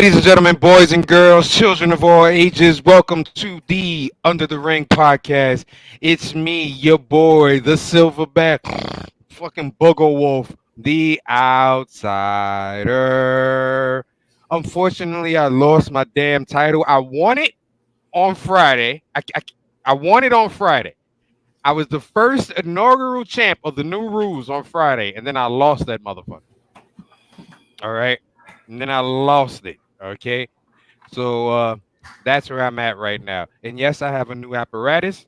Ladies and gentlemen, boys and girls, children of all ages, welcome to the Under the Ring podcast. It's me, your boy, the Silverback, fucking Booger Wolf, the Outsider. Unfortunately, I lost my damn title. I won it on Friday. I won it on Friday. I was the first inaugural champ of the new rules on Friday, and then I lost that motherfucker. All right. And then I lost it. Okay. So that's where I'm at right now. And yes, I have a new apparatus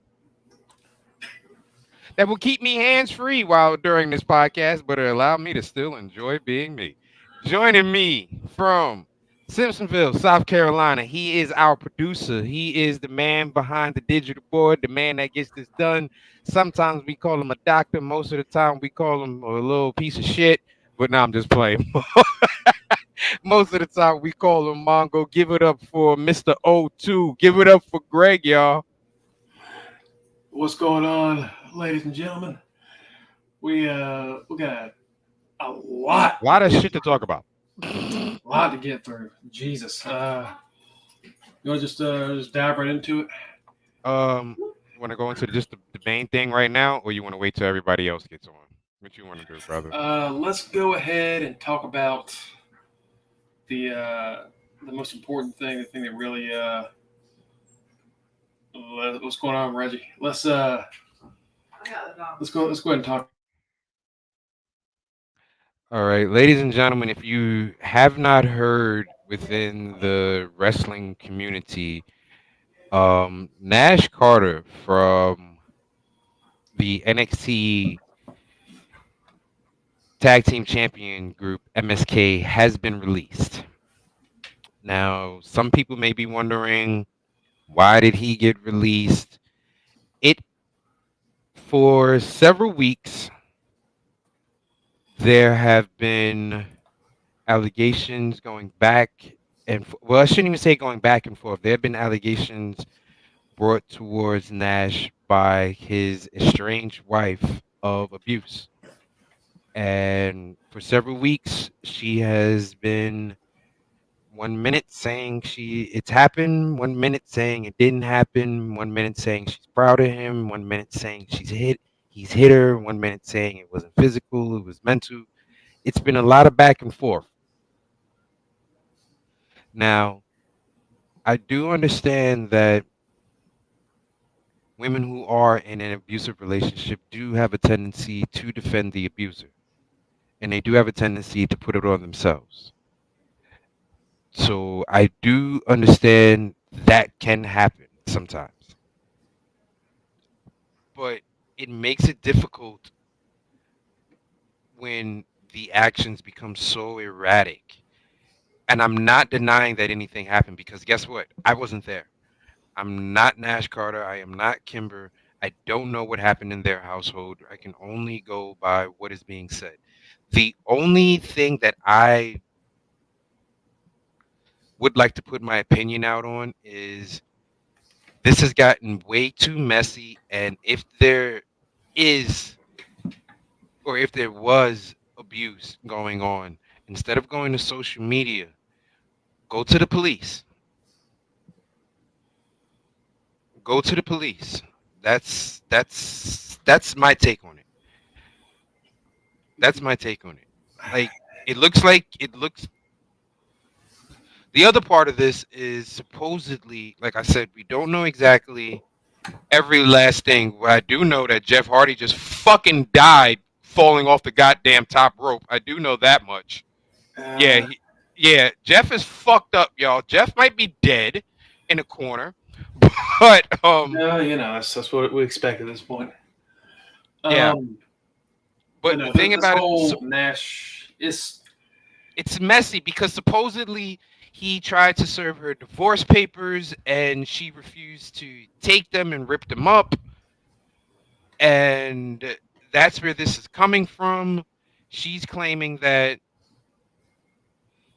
that will keep me hands free while during this podcast, but it allow me to still enjoy being me. Joining me from Simpsonville, South Carolina, he is our producer. He is the man behind the digital board, the man that gets this done. Sometimes we call him a doctor. Most of the time we call him a little piece of shit. But now I'm just playing. Most of the time we call him Mongo. Give it up for Mr. O2. Give it up for Greg, y'all. What's going on, ladies and gentlemen? We got a lot, A lot of shit to talk about. to get through. Jesus, you want to just dive right into it? You want to go into just the main thing right now, or you want to wait till everybody else gets on? What you want to do, brother? Let's go ahead and talk about the most important thing, the thing that really what's going on, Reggie? Let's go ahead and talk. All right, ladies and gentlemen, if you have not heard within the wrestling community, Nash Carter from the NXT Tag Team Champion Group MSK has been released. Now, some people may be wondering, why did he get released? It For several weeks there have been allegations going back well, I shouldn't even say going back and forth. There have been allegations brought towards Nash by his estranged wife of abuse. And for several weeks, she has been 1 minute saying it's happened, 1 minute saying it didn't happen, 1 minute saying she's proud of him, 1 minute saying he's hit her, 1 minute saying it wasn't physical, it was mental. It's been a lot of back and forth. Now, I do understand that women who are in an abusive relationship do have a tendency to defend the abuser, and they do have a tendency to put it on themselves. So I do understand that can happen sometimes, but it makes it difficult when the actions become so erratic. And I'm not denying that anything happened, because guess what? I wasn't there. I'm not Nash Carter. I am not Kimber. I don't know what happened in their household. I can only go by what is being said. The only thing that I would like to put my opinion out on is this has gotten way too messy. And if there is, or if there was abuse going on, instead of going to social media, go to the police. Go to the police. That's my take on it. That's my take on it. Like it looks. The other part of this is supposedly, like I said, we don't know exactly every last thing. I do know that Jeff Hardy just fucking died falling off the goddamn top rope. I do know that much. Yeah, Uh, yeah. Jeff is fucked up, y'all. Jeff might be dead in a corner, but no, that's what we expect at this point. yeah. Um, But the thing this about it, whole Nash is it's messy because supposedly he tried to serve her divorce papers and she refused to take them and ripped them up. And that's where this is coming from. She's claiming that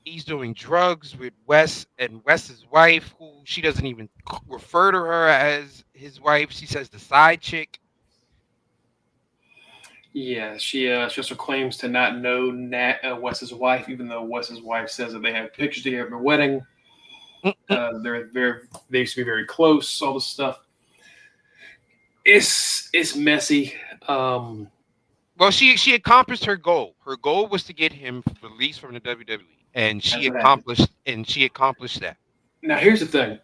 he's doing drugs with Wes and Wes's wife, who she doesn't even refer to her as his wife. She says the side chick. Yeah, she also claims to not know Wes's wife, even though Wes's wife says that they have pictures together at their wedding. Mm-mm. They used to be very close. All this stuff. It's messy. Um, Well, she accomplished her goal. Her goal was to get him released from the WWE, and that's what happened. she accomplished that. Now here's the thing.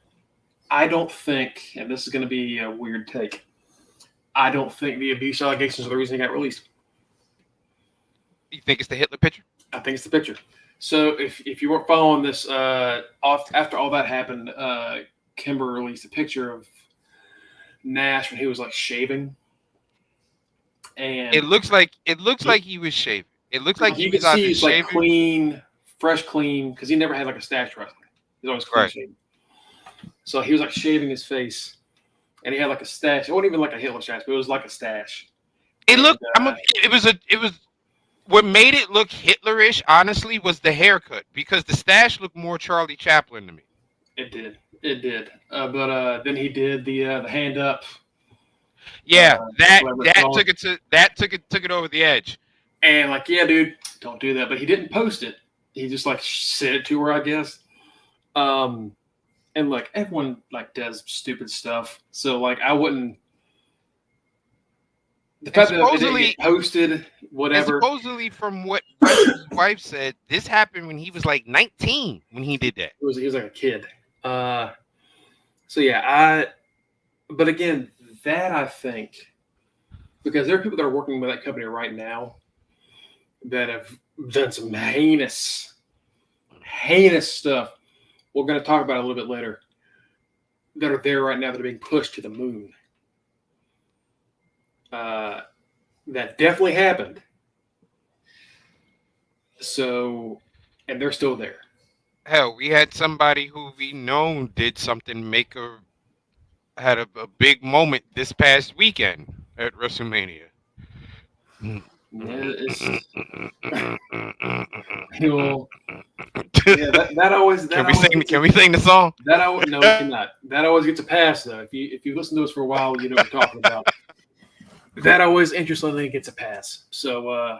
I don't think, and this is going to be a weird take. I don't think the abuse allegations are the reason he got released. You think it's the Hitler picture? I think it's the picture. So if you weren't following this, after all that happened, Kimber released a picture of Nash when he was like shaving, and It looks like he was shaving. It looks like he you can was see either he's like shaving. clean, fresh, clean, because he never had like a stash wrestling. He's always clean Right. shaven. So he was like shaving his face, and he had like a stash. It wasn't even like a Hitler stash, but it was like a stash. It And looked. It was. What made it look Hitlerish, honestly, was the haircut because the stash looked more Charlie Chaplin to me. it did, it did. But then he did the hand up. Yeah, Whatever it's called. took it over the edge. And like, yeah, dude, don't do that. But he didn't post it. He just like said it to her, I guess. And like everyone like does stupid stuff. So like I wouldn't. The fact that it didn't get posted, And whatever. supposedly, from what Russ's wife said, this happened when he was like 19 when he did that. He was like a kid. So yeah, But again, that I think because there are people that are working with that company right now that have done some heinous stuff. We're going to talk about it a little bit later. That are there right now that are being pushed to the moon. That definitely happened. So, and they're still there. Hell, we had somebody who we know did something, had a big moment this past weekend at WrestleMania. Yeah, it's, you yeah, that always that always Can we sing the song? that always no, we cannot. That always gets a pass though. If you listen to us for a while, you know what we're talking about. That always interestingly gets a pass. So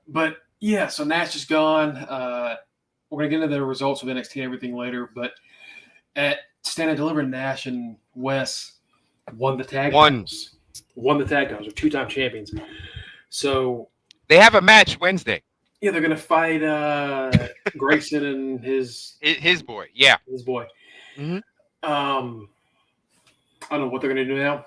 but yeah, so Nash is gone. We're gonna get into the results of NXT and everything later, but at Stand and Deliver, Nash and Wes won the tag titles. Won the tag titles. They're two-time champions. So they have a match Wednesday. Yeah, they're gonna fight Grayson and his boy. Yeah, his boy. Mm-hmm. I don't know what they're gonna do now.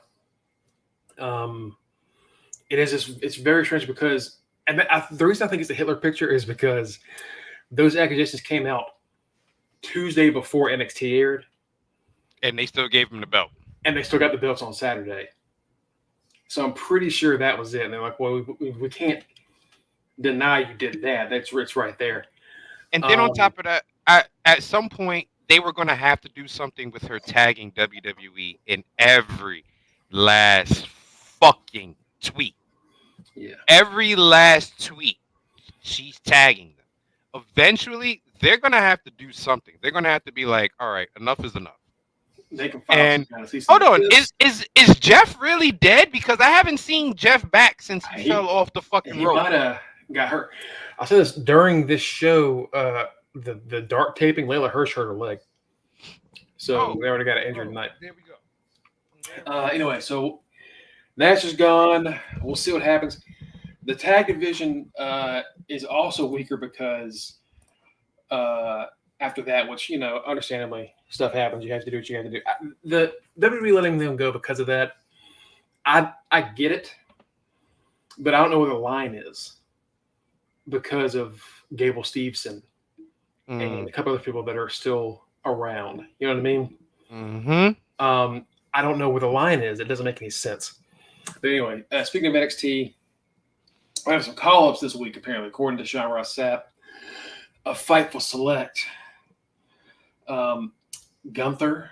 It's very strange because the reason I think it's a Hitler picture is because those accusations came out Tuesday before NXT aired, and they still gave him the belt, and they still got the belts on Saturday. So I'm pretty sure that was it. And they're like, well, we can't deny you did that. It's right there. And then on top of that, at some point they were going to have to do something with her tagging WWE in every last fucking tweet. Yeah. Every last tweet, she's tagging them. Eventually, they're going to have to do something. They're going to have to be like, all right, enough is enough. They can file some hold on, is Jeff really dead? Because I haven't seen Jeff back since he fell off the fucking rope. He might have got hurt. I'll say this during this show, the dark taping, Layla Hirsch hurt her leg, so they already got an injured tonight. There we go. Anyway, so Nash is gone. We'll see what happens. The tag division is also weaker because after that, which understandably, stuff happens. You have to do what you have to do. The WWE letting them go because of that, I get it, but I don't know where the line is because of Gable Steveson and a couple other people that are still around. You know what I mean? Mm-hmm. I don't know where the line is. It doesn't make any sense. But anyway, speaking of NXT, I have some call-ups this week, apparently, according to Sean Ross Sapp. A Fightful Select. Gunther,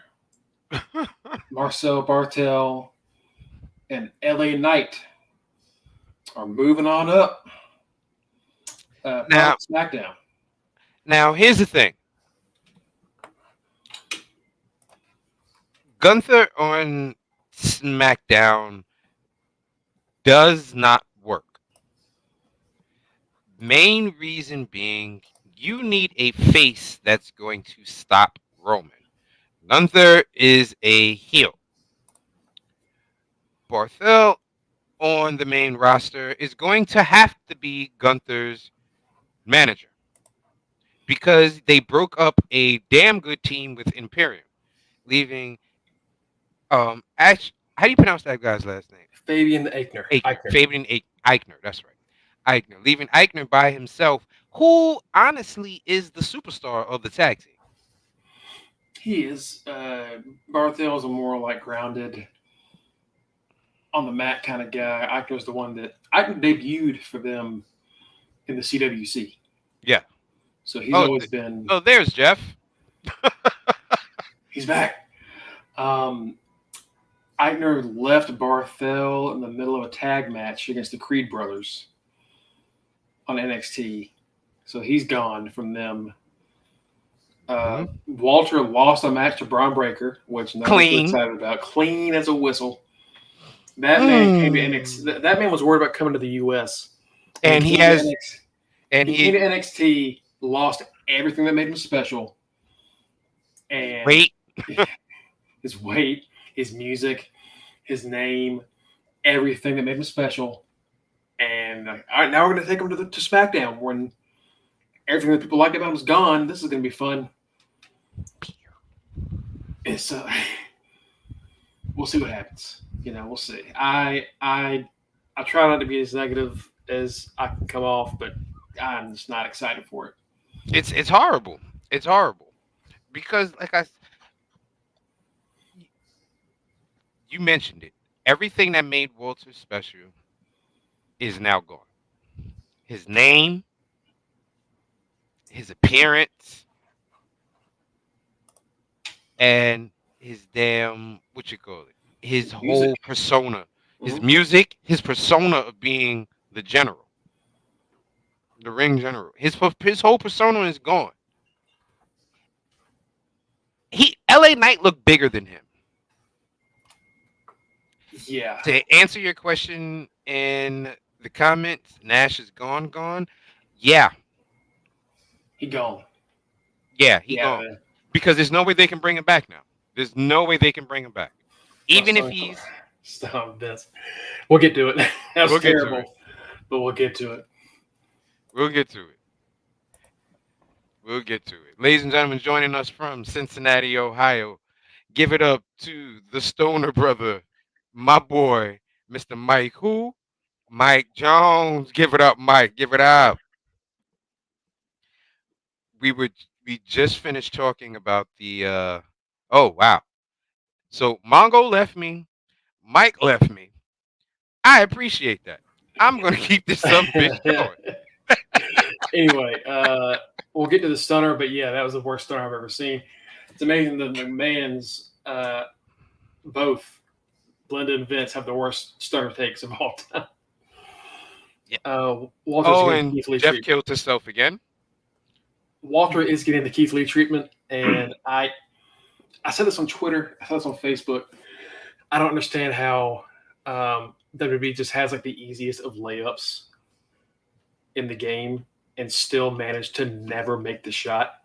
Marcel Bartel, and LA Knight are moving on up. Now, SmackDown. Now, here's the thing. Gunther on SmackDown does not work. Main reason being, you need a face that's going to stop Roman. Gunther is a heel. Barthel on the main roster is going to have to be Gunther's manager because they broke up a damn good team with Imperium, leaving how do you pronounce that guy's last name? Fabian Eichner. Eichner. Eichner. Fabian Eichner, that's right. Eichner, leaving Eichner by himself, who honestly is the superstar of the tag team. He is. Barthel is a more like grounded on the mat kind of guy. Eichner's the one that Eichner debuted for them in the CWC. Yeah. So he's Oh, always been. oh, there's Jeff. He's back. Um, Eichner left Barthel in the middle of a tag match against the Creed brothers on NXT. So he's gone from them. Walter lost a match to Braun Breaker, which no one's Clean. excited about. Clean as a whistle. That man came to NXT. That man was worried about coming to the US. And he came has. to And he came to NXT, lost everything that made him special. And Wait. his weight, his music, his name, everything that made him special. And all right, now we're going to take him to SmackDown when everything that people liked about him is gone. This is going to be fun. It's we'll see what happens. We'll see. I try not to be as negative as I can come off, but I'm just not excited for it. It's horrible. It's horrible because, like you mentioned it, everything that made Walter special is now gone. His name, his appearance, and his damn what you call it, his whole persona, his music, his persona of being the general, the ring general. His whole persona is gone. LA Knight looked bigger than him. Yeah. To answer your question in the comments, Nash is gone. Yeah. He gone. Yeah, he gone. Man. Because there's no way they can bring him back now. There's no way they can bring him back. Even if he's stop this. We'll get to it. That was terrible. But we'll get to it. We'll get to it. We'll get to it. Ladies and gentlemen, joining us from Cincinnati, Ohio, give it up to the Stoner brother, my boy, Mr. Mike who? Mike Jones. Give it up, Mike. Give it up. We just finished talking about the oh wow. So Mongo left me, Mike left me. I appreciate that. I'm gonna keep this up bitch going. Anyway, we'll get to the stunner, but yeah, that was the worst stunner I've ever seen. It's amazing the McMahons, both Linda and Vince, have the worst stunner takes of all time. Yeah. Walter's and Keith Lee Jeff treatment. Killed himself again. Walter is getting the Keith Lee treatment, and I said this on Twitter. I said this on Facebook. I don't understand how WWE just has like the easiest of layups in the game and still manage to never make the shot.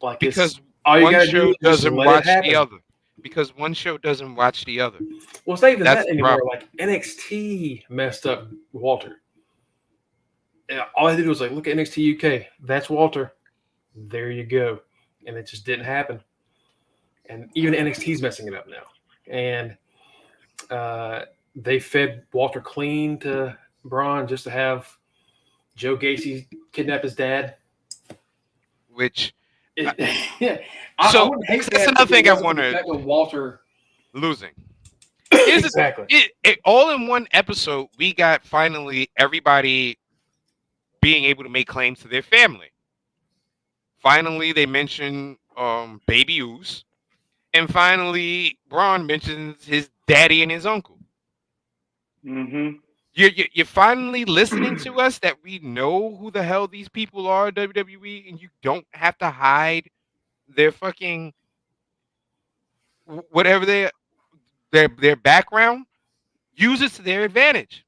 Like because one show doesn't watch the other. Because one show doesn't watch the other. Well, it's not even that anymore. Like NXT messed up Walter. And all I did was like, look at NXT UK. That's Walter. There you go. And it just didn't happen. And even NXT's messing it up now. And they fed Walter clean to Braun just to have Joe Gacy kidnap his dad. Which yeah. So that's another thing I wanted. Walter losing. Exactly. All in one episode, we got finally everybody being able to make claims to their family. Finally, they mention Baby Oos, and finally, Braun mentions his daddy and his uncle. Mm-hmm. You're finally listening to us that we know who the hell these people are, WWE, and you don't have to hide their fucking whatever their background. use it to their advantage.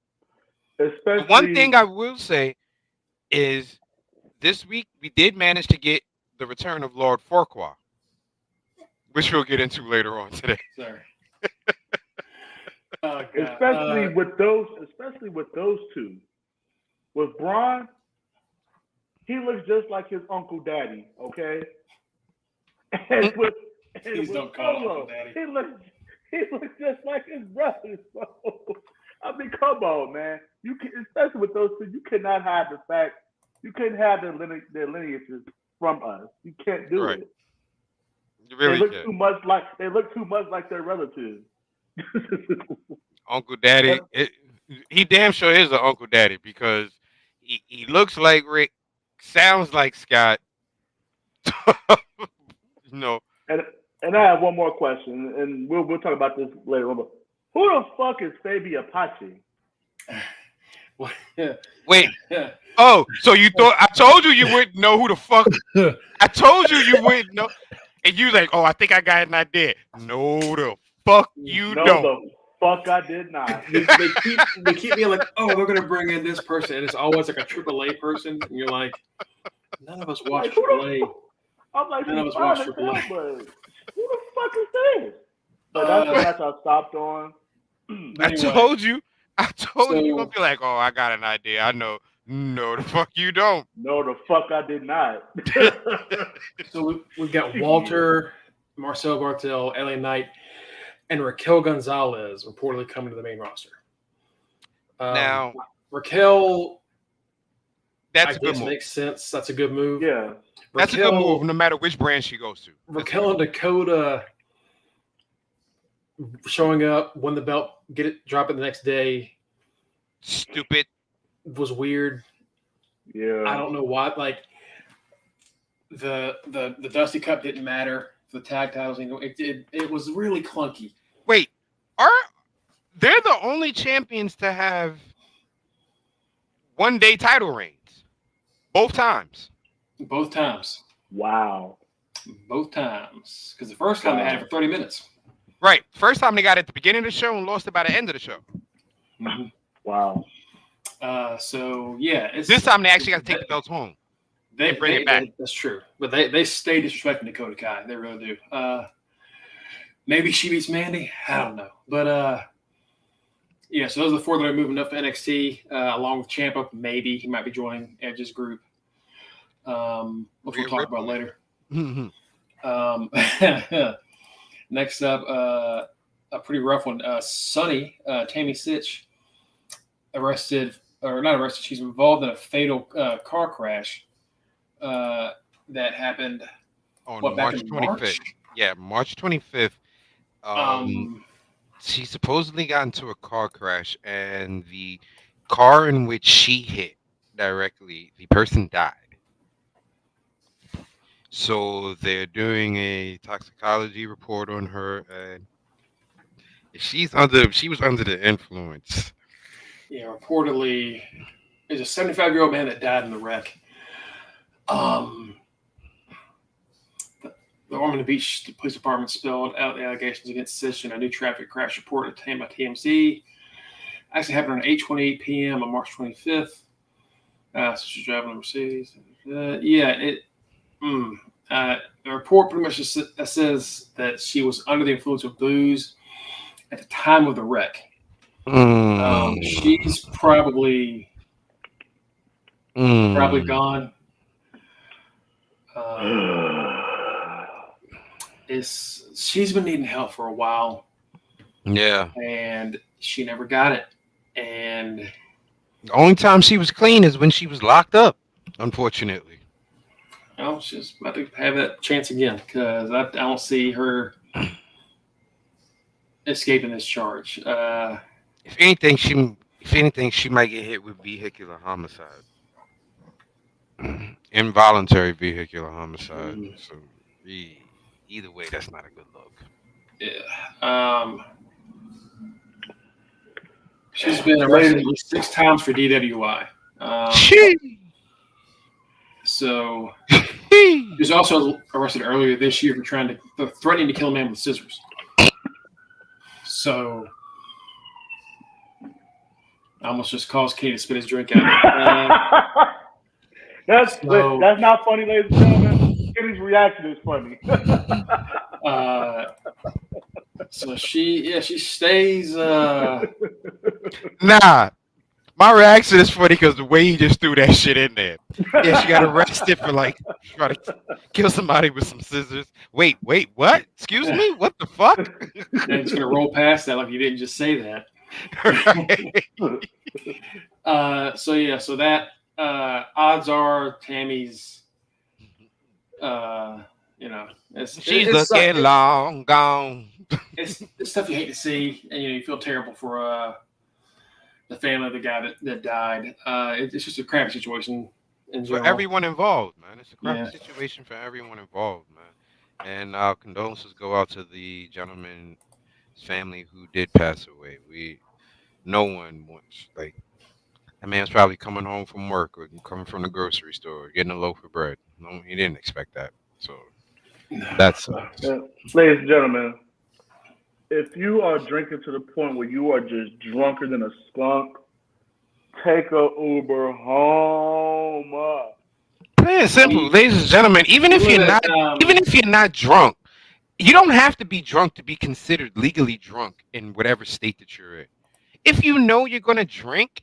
The one Especially, thing I will say is this week we did manage to get the return of Lord Farquaad, which we'll get into later on today. Sorry. Oh God. especially with those two. With Braun, he looks just like his Uncle Daddy, okay? And with Please with don't call Uncle Solo, Daddy. he looks just like his brother. So I mean, come on, man. You can, especially with those two, you cannot hide the fact you couldn't have their lineages from us. You can't do Right. it. You They really look can. too much like their relatives. Uncle Daddy, he damn sure is an Uncle Daddy because he looks like Rick, sounds like Scott. you know, and and I have one more question, and we'll talk about this later on. But who the fuck is Fabi Apache? wait. Oh, so you thought I told you you wouldn't know who the fuck? I told you wouldn't know, and you like, oh, I think I got an idea. No, the fuck you No, don't. the fuck I did not. they keep being like, oh, they're gonna bring in this person, and it's always like a AAA person, and you're like, none of us watch Like, who AAA. the I'm like, None of she's us watch fine as hell, AAA. but who the fuck is this? But that's the match I stopped on. I Anyway, told you. I told you you're so gonna be like, oh, I got an idea. I know. No, the fuck you don't. No, the fuck I did not. we've got Walter, Marcel Bartel, LA Knight, and Raquel Gonzalez reportedly coming to the main roster. Now, Raquel, that's I a good guess move. makes sense. That's a good move. Yeah. That's a good move, no matter which brand she goes to. Raquel and Dakota showing up, win the belt, get it, drop it the next day. Stupid. Was weird. Yeah. I don't know why. Like the Dusty Cup didn't matter. The tag titles, it was really clunky. Wait, they're the only champions to have 1 day title reigns, both times. Both times. Wow. Both times. Because the first time they had it for 30 minutes. Right. First time they got it at the beginning of the show and lost it by the end of the show. Mm-hmm. Wow. So yeah, this time they actually got to take the belts home. They bring it back. That's true, but they stay disrespecting Dakota Kai. They really do. Maybe she beats Mandy. I don't know, but yeah. So those are the four that are moving up to NXT, along with Ciampa. Maybe he might be joining Edge's group, which we'll talk about later. Next up, a pretty rough one. Sunny, Tammy Sitch, arrested, or not arrested. She's involved in a fatal car crash that happened on back March in 25th. March? Yeah, March 25th. She supposedly got into a car crash, and the car in which she hit directly, the person died. So they're doing a toxicology report on her, and she was under the influence. Yeah, reportedly, there's a 75-year-old man that died in the wreck. The Ormond Beach Police Department spelled out the allegations against Sitch in a new traffic crash report obtained by TMZ. Actually happened around 8:28 p.m. on March 25th. So she's driving a Mercedes. The report pretty much just says that she was under the influence of booze at the time of the wreck. She's probably gone. She's been needing help for a while. Yeah. And she never got it. And the only time she was clean is when she was locked up, unfortunately. Well, she's about to have that chance again because I don't see her escaping this charge. If anything, she might get hit with vehicular homicide. Involuntary vehicular homicide. So either way, that's not a good look. Yeah. She's been arrested at least 6 times for DWI. So she was also arrested earlier this year for threatening to kill a man with scissors. So I almost just caused Kate to spit his drink out. That's So- not funny, ladies and gentlemen. Kenny's reaction is funny. So she stays. Nah, my reaction is funny because the way he just threw that shit in there. Yeah, she got arrested for like trying to kill somebody with some scissors. Wait, what? Excuse me? What the fuck? They're just gonna roll past that like you didn't just say that. Right. So that odds are Tammy's. She's it's looking long gone. It's stuff you hate to see, and you feel terrible for the family of the guy that died. It's just a crappy situation in For general. everyone involved, man. It's a crappy Yeah. situation for everyone involved, man. And our condolences go out to the gentleman's family who did pass away. No one wants, like, that man's probably coming home from work or coming from the grocery store, getting a loaf of bread. No, he didn't expect that. So that sucks. Ladies and gentlemen, if you are drinking to the point where you are just drunker than a skunk, take a Uber home. Plain and simple, ladies and gentlemen. Even if you're not drunk, you don't have to be drunk to be considered legally drunk in whatever state that you're in. If you know you're gonna drink,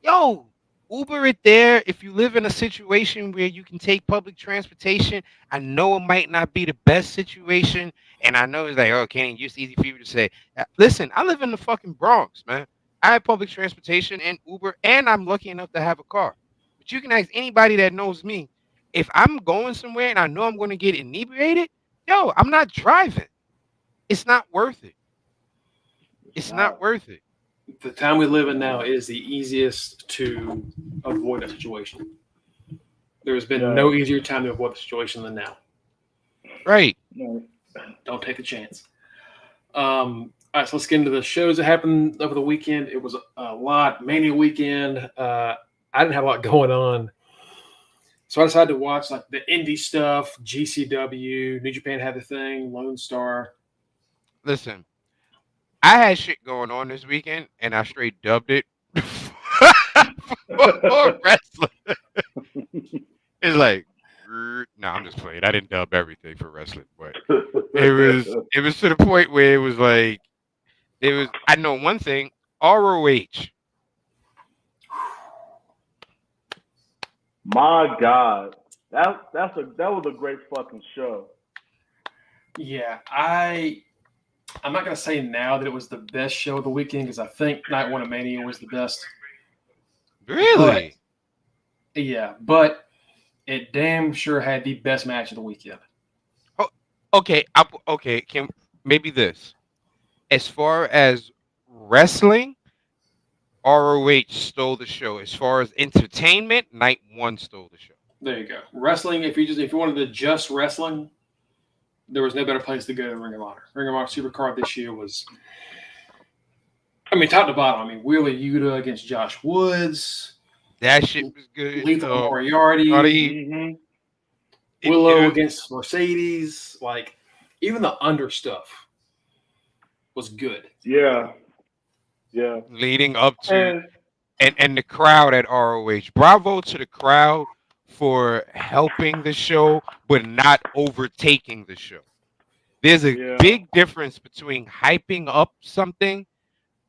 yo, Uber it there. If you live in a situation where you can take public transportation, I know it might not be the best situation, and I know it's like, oh, Kenny, it's easy for you to say. Listen, I live in the fucking Bronx, man. I have public transportation and Uber, and I'm lucky enough to have a car. But you can ask anybody that knows me. If I'm going somewhere and I know I'm going to get inebriated, yo, I'm not driving. It's not worth it. It's not worth it. The time we live in now is the easiest to avoid a situation. There has been no easier time to avoid a situation than now. Right. Don't take the chance. All right, so let's get into the shows that happened over the weekend. It was a lot. Mania weekend. I didn't have a lot going on. So I decided to watch like the indie stuff, GCW, New Japan had the thing, Lone Star. Listen, I had shit going on this weekend, and I straight dubbed it for wrestling. It's like, no, I'm just playing. I didn't dub everything for wrestling, but it was to the point where it was like, I know one thing, ROH. My God, that was a great fucking show. Yeah, I'm not gonna say now that it was the best show of the weekend because I think Night One of Mania was the best. Really? But it damn sure had the best match of the weekend. Oh, okay. Okay. Can maybe this, as far as wrestling, ROH stole the show. As far as entertainment, Night One stole the show. There you go. Wrestling. If you wanted to just wrestling, there was no better place to go than Ring of Honor. Ring of Honor Supercard this year was, top to bottom. Wheeler Yuta against Josh Woods. That shit was good. Lethal Moriarty. Mm-hmm. Willow against Mercedes. Like, even the under stuff was good. Yeah. Leading up to and the crowd at ROH. Bravo to the crowd for helping the show, but not overtaking the show. There's a big difference between hyping up something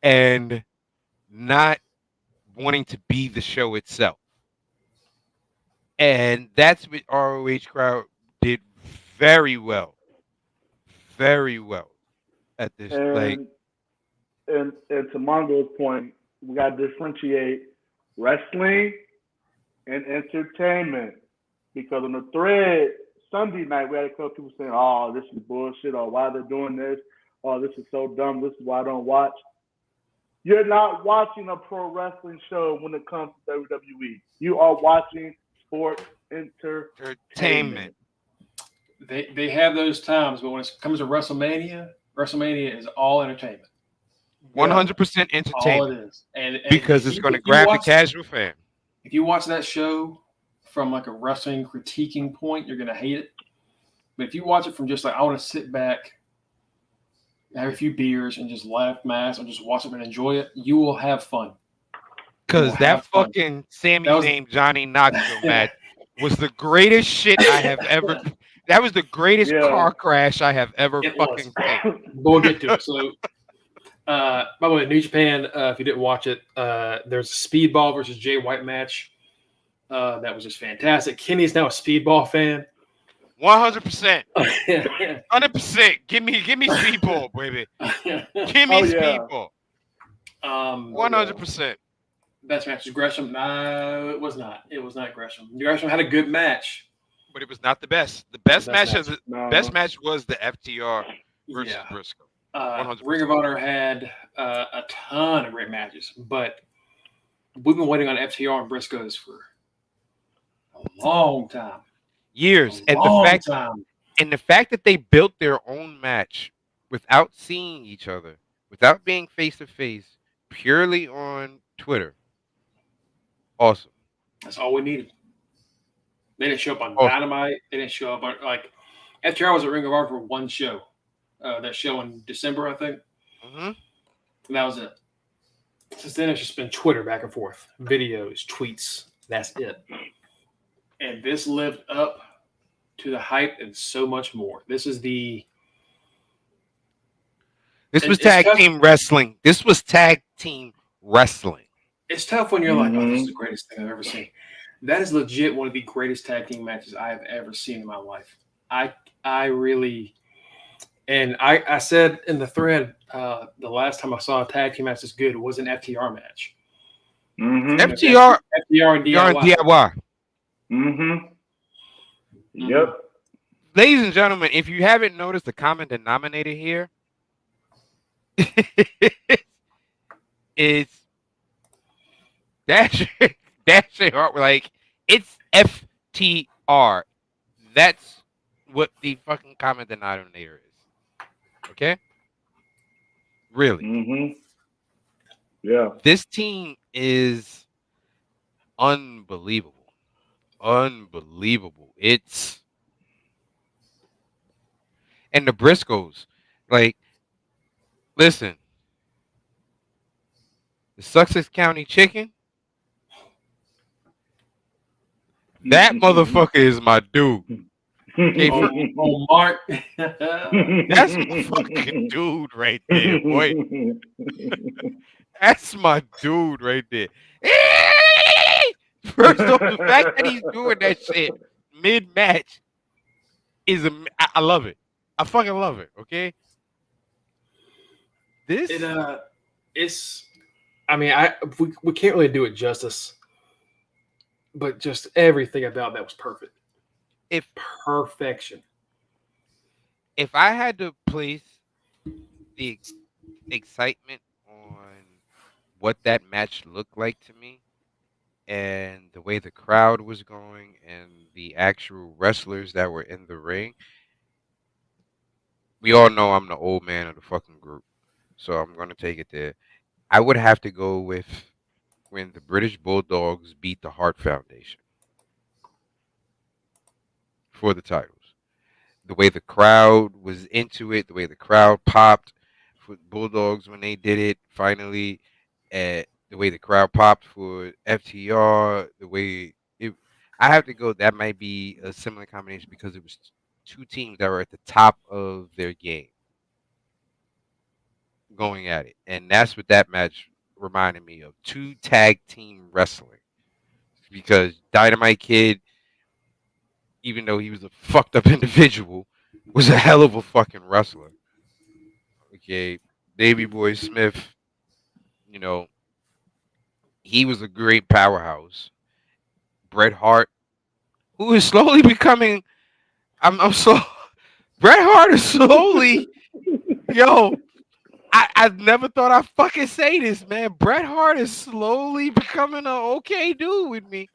and not wanting to be the show itself. And that's what ROH crowd did very well. Very well at this. And to Mongo's point, we got to differentiate wrestling and entertainment. Because on the thread Sunday night, we had a couple people saying, "Oh, this is bullshit," or "Why they're doing this?" "Oh, this is so dumb. This is why I don't watch." You're not watching a pro wrestling show when it comes to WWE. You are watching sports entertainment. They have those times, but when it comes to WrestleMania is all entertainment. 100% entertainment. All it is, and because it's going to grab the casual fan. If you watch that show from like a wrestling critiquing point, you're going to hate it. But if you watch it from just like, I want to sit back, have a few beers, and just laugh, mass, and just watch it and enjoy it, you will have fun. and we'll Because that have fun. fucking Sami That was Zayn Johnny Knoxville match was the greatest shit I have ever. That was the greatest Yeah. car crash I have ever it was. fucking seen. But we'll get to it. So, by the way, New Japan. If you didn't watch it, there's a Speedball versus Jay White match. That was just fantastic. Kenny's now a Speedball fan. 100%. 100%. Give me Speedball, baby. Give me Oh yeah. Speedball. Oh, 100%. best match was Gresham. No, it was not. It was not Gresham. Gresham had a good match. But it was not the best. The best Best match, match. No. best match was the FTR versus Yeah. Briscoe. Ring of Honor had a ton of great matches, but we've been waiting on FTR and Briscoes for a long time. Years. A long time. And the fact that they built their own match without seeing each other, without being face to face, purely on Twitter. Awesome. That's all we needed. They didn't show up on Awesome. Dynamite. They didn't show up on FTR was at Ring of Honor for one show. That show in December, I think. Mm-hmm. And that was it. Since then, it's just been Twitter back and forth, videos, tweets. That's it. And this lived up to the hype and so much more. This is the. This was It's tag tough. team wrestling. This was tag team wrestling. It's tough when you're like, oh, this is Mhm. the greatest thing I've ever seen. That is legit one of the greatest tag team matches I have ever seen in my life. I really, and I said in the thread the last time I saw a tag team match this good was an FTR match. Mm-hmm. FTR FTR and DIY. DIY. Mm-hmm. Yep. Ladies and gentlemen, if you haven't noticed the common denominator here, it's Dash Hart. Like, it's FTR. That's what the fucking common denominator is. Okay? Really. Mm-hmm. Yeah. This team is unbelievable. Unbelievable. It's and the Briscoes, like, listen, the Sussex County Chicken, that motherfucker is my dude. Okay, Oh, Mark. that's my fucking dude right there, boy. That's my dude right there. First off, the fact that he's doing that shit mid-match is I love it. I fucking love it. Okay. This It's. I mean, we can't really do it justice, but just everything about that was perfect. if Perfection. if I had to place the excitement on what that match looked like to me and the way the crowd was going and the actual wrestlers that were in the ring, we all know I'm the old man of the fucking group. So I'm going to take it there. I would have to go with when the British Bulldogs beat the Hart Foundation for the titles. The way the crowd was into it, the way the crowd popped for Bulldogs when they did it finally, the way the crowd popped for FTR, the way it, I have to go. That might be a similar combination because it was two teams that were at the top of their game going at it, and that's what that match reminded me of. Two tag team wrestling because Dynamite Kid, even though he was a fucked up individual, was a hell of a fucking wrestler. Okay, Davey Boy Smith, you know, he was a great powerhouse. Bret Hart, who is slowly becoming, I'm so, Bret Hart is slowly, yo, I've never thought I'd fucking say this, man. Bret Hart is slowly becoming an okay dude with me.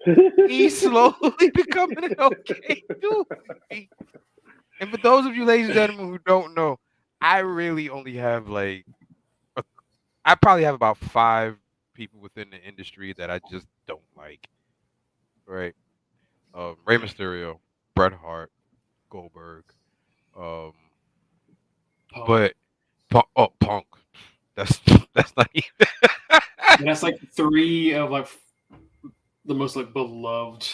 He's slowly becoming an okay dude with me. And for those of you, ladies and gentlemen, who don't know, I really only have I probably have about 5 people within the industry that I just don't like. Right? Rey Mysterio, Bret Hart, Goldberg, um, Punk. but Punk. That's that's not even. And that's like 3 of like the most like beloved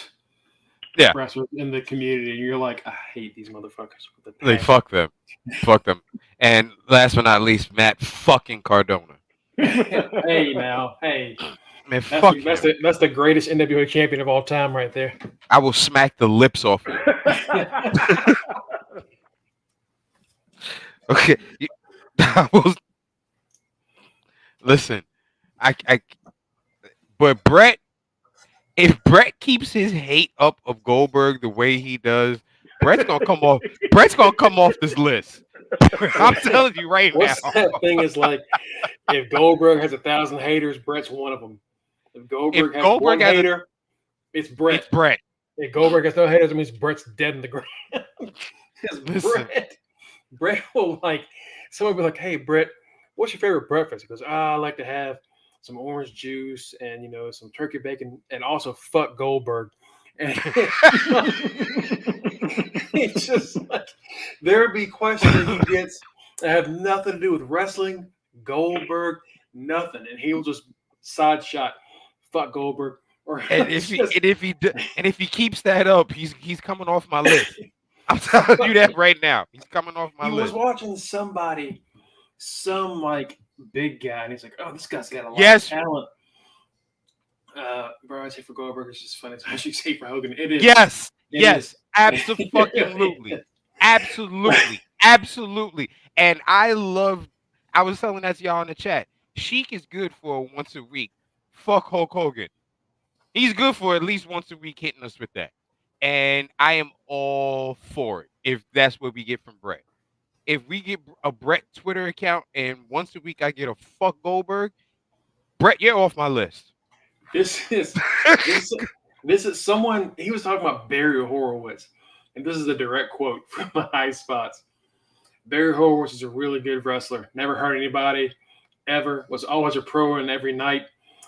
Yeah. wrestlers in the community. And you're like, I hate these motherfuckers with the Like, fuck them. Fuck them. And last but not least, Matt fucking Cardona. Hey now, hey. Man, fuck him. That's the greatest NWA champion of all time right there. I will smack the lips off you. Okay. Listen, but Brett, if Brett keeps his hate up of Goldberg the way he does, Brett's gonna come off. Brett's gonna come off this list. I'm telling you right What's now. that thing is like? If Goldberg has 1,000 haters, Brett's one of them. If Goldberg has one hater, it's Brett. It's Brett. If Goldberg has no haters, it means Brett's dead in the ground. Listen. Brett will like. Someone will be like, "Hey, Brett, what's your favorite breakfast?" He goes, "I like to have some orange juice and some turkey bacon, and also fuck Goldberg." And it's just like there would be questions that he gets that have nothing to do with wrestling, Goldberg, nothing, and he'll just side shot fuck Goldberg. And if he keeps that up, he's coming off my list. I'm telling you that right now. He's coming off my list. He was watching some like big guy, and he's like, "Oh, this guy's got a lot of talent." Bro, I say for Goldberg, it's just funny. It's actually say for Hogan. It is. Yes, absolutely, absolutely. And I was telling that to y'all in the chat. Sheik is good for once a week. Fuck Hulk Hogan. He's good for at least once a week hitting us with that. And I am all for it if that's what we get from Brett. If we get a Brett Twitter account and once a week I get a fuck Goldberg, Brett, you're off my list. This is someone, he was talking about Barry Horowitz, and this is a direct quote from my High Spots. Barry Horowitz is a really good wrestler. Never hurt anybody, ever. Was always a pro in every night.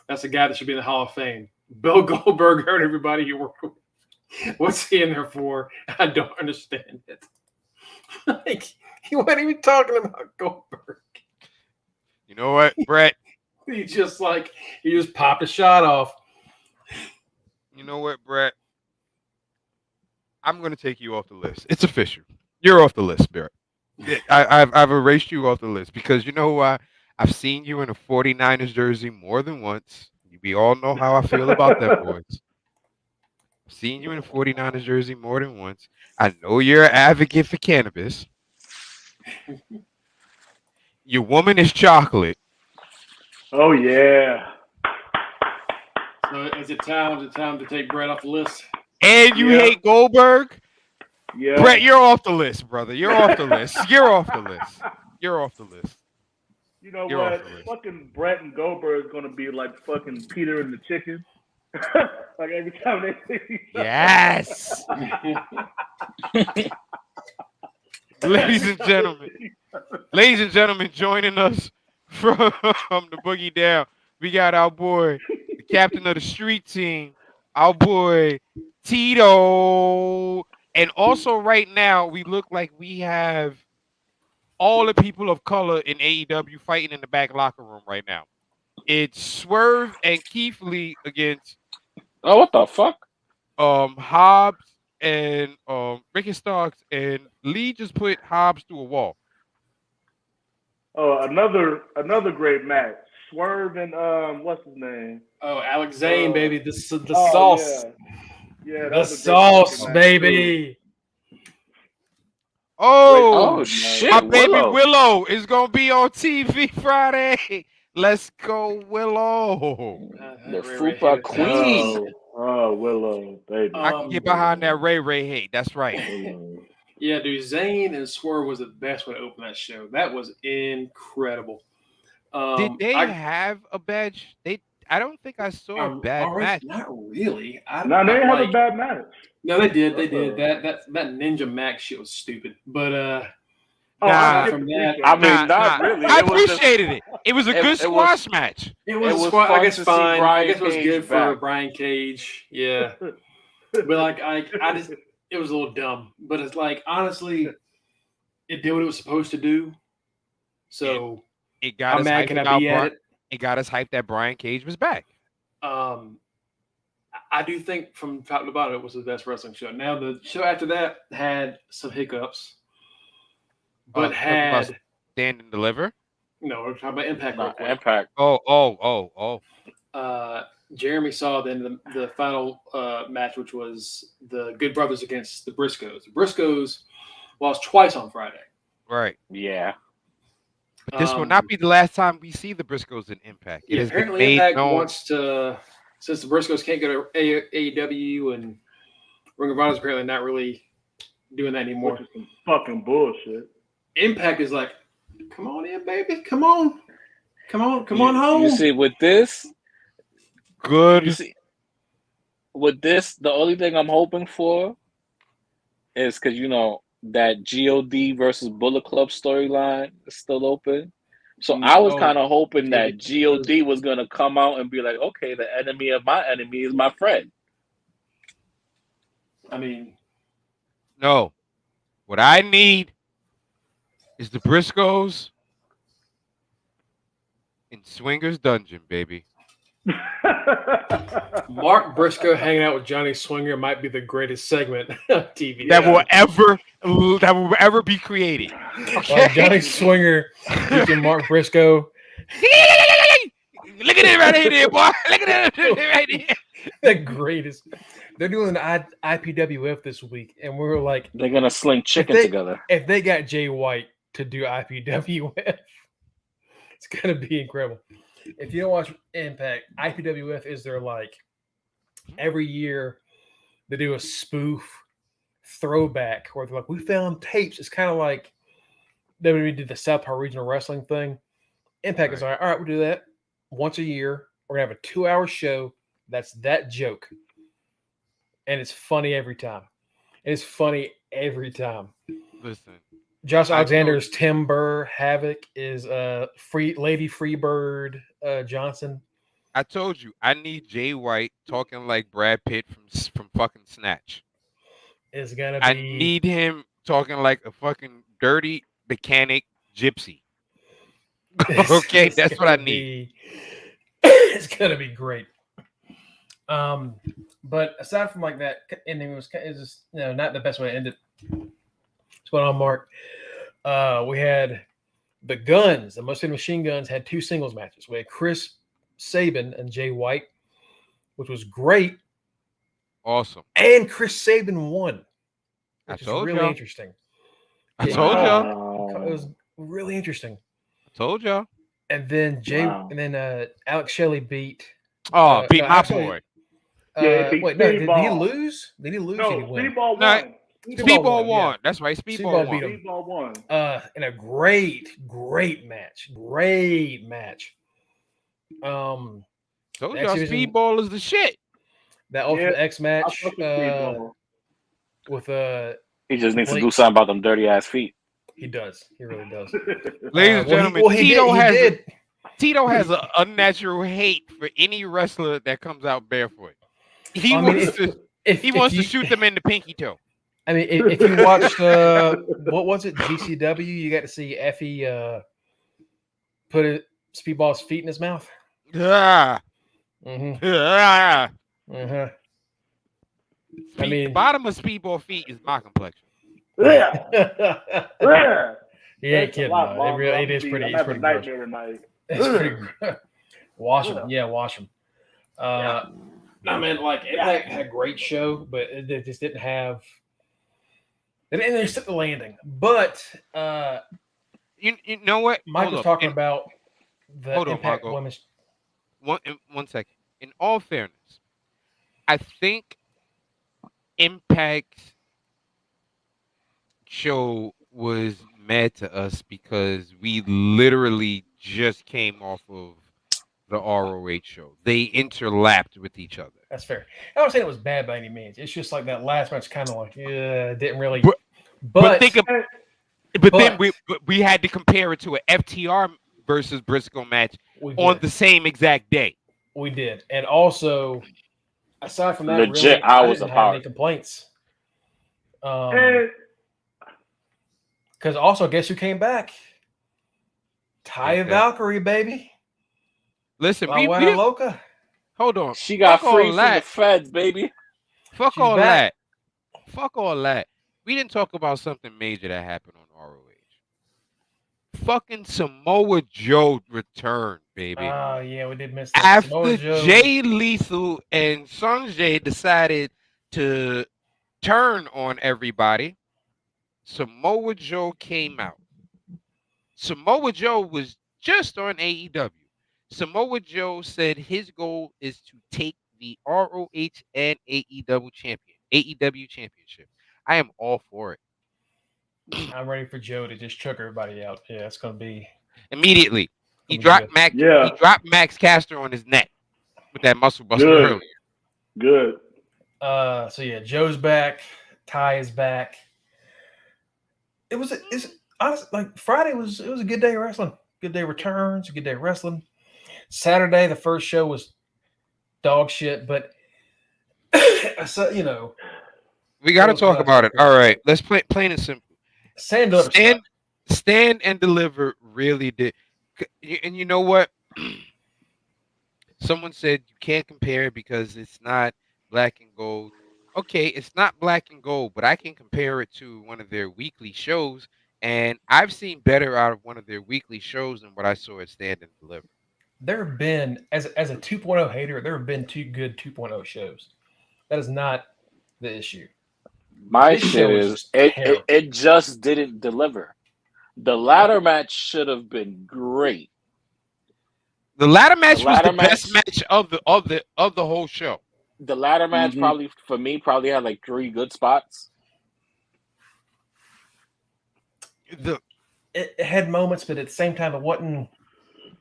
That's a guy that should be in the Hall of Fame. Bill Goldberg hurt everybody he worked with. What's he in there for? I don't understand it. Like, he wasn't even talking about Goldberg. You know what, Brett? He just popped a shot off. You know what, Brett? I'm going to take you off the list. It's official. You're off the list, Brett. I've erased you off the list because you know why? I've seen you in a 49ers jersey more than once. We all know how I feel about that, boys. I've seen you in a 49ers jersey more than once. I know you're an advocate for cannabis. Your woman is chocolate. Oh, yeah. So is it time to take Brett off the list? And you hate Goldberg? Yeah. Brett, you're off the list, brother. You're off the list. You're off the list. You're off the list. You know what? Fucking Brett and Goldberg is gonna be like fucking Peter and the chicken. Like every time they see each other. Yes. Ladies and gentlemen, joining us from the Boogie Down, we got our boy, the captain of the street team, our boy Tito. And also right now, we look like we have all the people of color in AEW fighting in the back locker room right now. It's Swerve and Keith Lee against what the fuck? Hobbs and Ricky Starks, and Lee just put Hobbs through a wall. Oh, another great match. Swerve and what's his name? Oh, Alex Zane, baby. The sauce. Yeah, the sauce, baby. Oh shit! My baby Willow is gonna be on TV Friday. Let's go, Willow. The Fupa Queen. Oh, Willow, baby. I can get behind that Ray hate. That's right. Yeah, dude. Zane and Swerve was the best way to open that show. That was incredible. Did they have a badge? I don't think I saw a bad match. Not really. No, they didn't have a bad match. No, they did. They did. That Ninja Max shit was stupid. But from that, not really. I appreciated it. It was a good squash match. It was squash. I guess fine. I guess it was good for Brian Cage. Yeah. But like I just it was a little dumb. But it's like honestly, it did what it was supposed to do. So it got how mad can I be at it? It got us hyped that Brian Cage was back. I do think from top to bottom it was the best wrestling show. Now the show after that had some hiccups, but Talking about had Stand and Deliver. no. We're talking about Impact real Nah, quick. Impact. Oh. Jeremy saw then the final match, which was the Good Brothers against the Briscoes. The Briscoes lost twice on Friday. Right. Yeah. But this will not be the last time we see the Briscoes in Impact. It Yeah, has been apparently made Impact known. wants to, since the Briscoes can't go to AEW and Ring of Honor is apparently not really doing that anymore. Which is some fucking bullshit. Impact is like, come on in, baby. Come on home. You see, with this, Good. you see, with this, the only thing I'm hoping for is because that God versus Bullet Club storyline is still open. So I was kind of hoping that God was gonna come out and be like, okay, the enemy of my enemy is my friend. I mean, No. What I need is the Briscoes in Swinger's Dungeon, baby. Mark Briscoe hanging out with Johnny Swinger might be the greatest segment on TV That will ever be created. Okay? Johnny Swinger teaching Mark Briscoe. Look at it right here, boy. Look at it right here. The greatest. They're doing an IPWF this week, and we were like, They're gonna sling chicken together. If they got Jay White to do IPWF, it's gonna be incredible. If you don't watch Impact, IPWF is their every year they do a spoof throwback where they're like, we found tapes. It's kind of like WWE did the South Park Regional Wrestling thing. Impact is all right, we'll do that once a year. We're gonna have a 2-hour show. That's that joke. And it's funny every time. Listen. Josh Alexander's Tim Burr. Havoc is Lady Freebird Johnson. I told you, I need Jay White talking like Brad Pitt from fucking Snatch. Is gonna be. I need him talking like a fucking dirty mechanic gypsy. Okay, that's what I need. It's gonna be great. But aside from that ending was just not the best way to end it. What's going on, Mark? We had the Guns, the Most Hated Machine Guns, had 2 singles matches. We had Chris Sabin and Jay White, which was great. Awesome. And Chris Sabin won, which is really interesting. I told y'all. It was really interesting. I told y'all. And then Alex Shelley beat. Beat my boy. Did he lose? Did he lose? No, did he win? Speedball won. Speedball won. Yeah. That's right. Speedball beat him. Speedball won. In a great match. Great match. Told y'all Speedball is the shit. That Ultimate X match with he just needs to do something about them dirty ass feet. He does. He really does. Ladies and gentlemen, Tito has an unnatural hate for any wrestler that comes out barefoot. He wants to shoot them in the pinky toe. I mean, if you watched what was it, GCW, you got to see Effie put Speedball's feet in his mouth. Bottom of Speedball feet is my complexion. He ain't kidding. It is pretty. It's pretty gross. It's pretty gross. Wash them. Yeah, wash them. I mean, it had a great show, but it just didn't have. They didn't set the landing. But you know what? Mike was talking about the Impact Women's. One second. In all fairness, I think Impact show was mad to us because we literally just came off of the ROH show. They interlapped with each other. That's fair. I don't say it was bad by any means. It's just that last match kind of didn't really. But then we had to compare it to an FTR versus Briscoe match on the same exact day. We did, and also aside from that, legit, I didn't have any complaints. Because also, guess who came back? Taya Valkyrie, baby. Listen, La we Buena didn't Loca. hold on. She got Fuck free all from the that. feds, baby. Fuck She's all back. that. Fuck all that. We didn't talk about something major that happened on ROH. Fucking Samoa Joe returned, baby. Oh yeah, we did miss that. Samoa After Joe. Jay Lethal and Sanjay decided to turn on everybody, Samoa Joe came out. Samoa Joe was just on AEW. Samoa Joe said his goal is to take the ROH and AEW championship. I am all for it. I'm ready for Joe to just choke everybody out. Yeah, it's Immediately. He gonna be dropped good. Mac he Yeah, dropped Max Caster on his neck with that muscle buster good, earlier. good. So yeah, Joe's back. Ty is back. It's honestly like Friday was a good day of wrestling. Good day of returns. A good day of wrestling. Saturday, the first show was dog shit, but I said, We got to Joe's talk class about was it. great. All right, let's play plain and simple. Stand up, Stand, stand and deliver really did. And you know what? Someone said you can't compare because it's not black and gold. Okay, it's not black and gold, but I can compare it to one of their weekly shows, and I've seen better out of one of their weekly shows than what I saw at Stand and Deliver. There have been as a 2.0 hater, there have been two good 2.0 shows. That is not the issue. My This shit show was is just it, it. terrible. It just didn't deliver. The ladder match should have been great. The ladder The match was the ladder best match. match of the whole show. The ladder match Hmm. probably for me probably had like 3 good spots. The It had moments, but at the same time,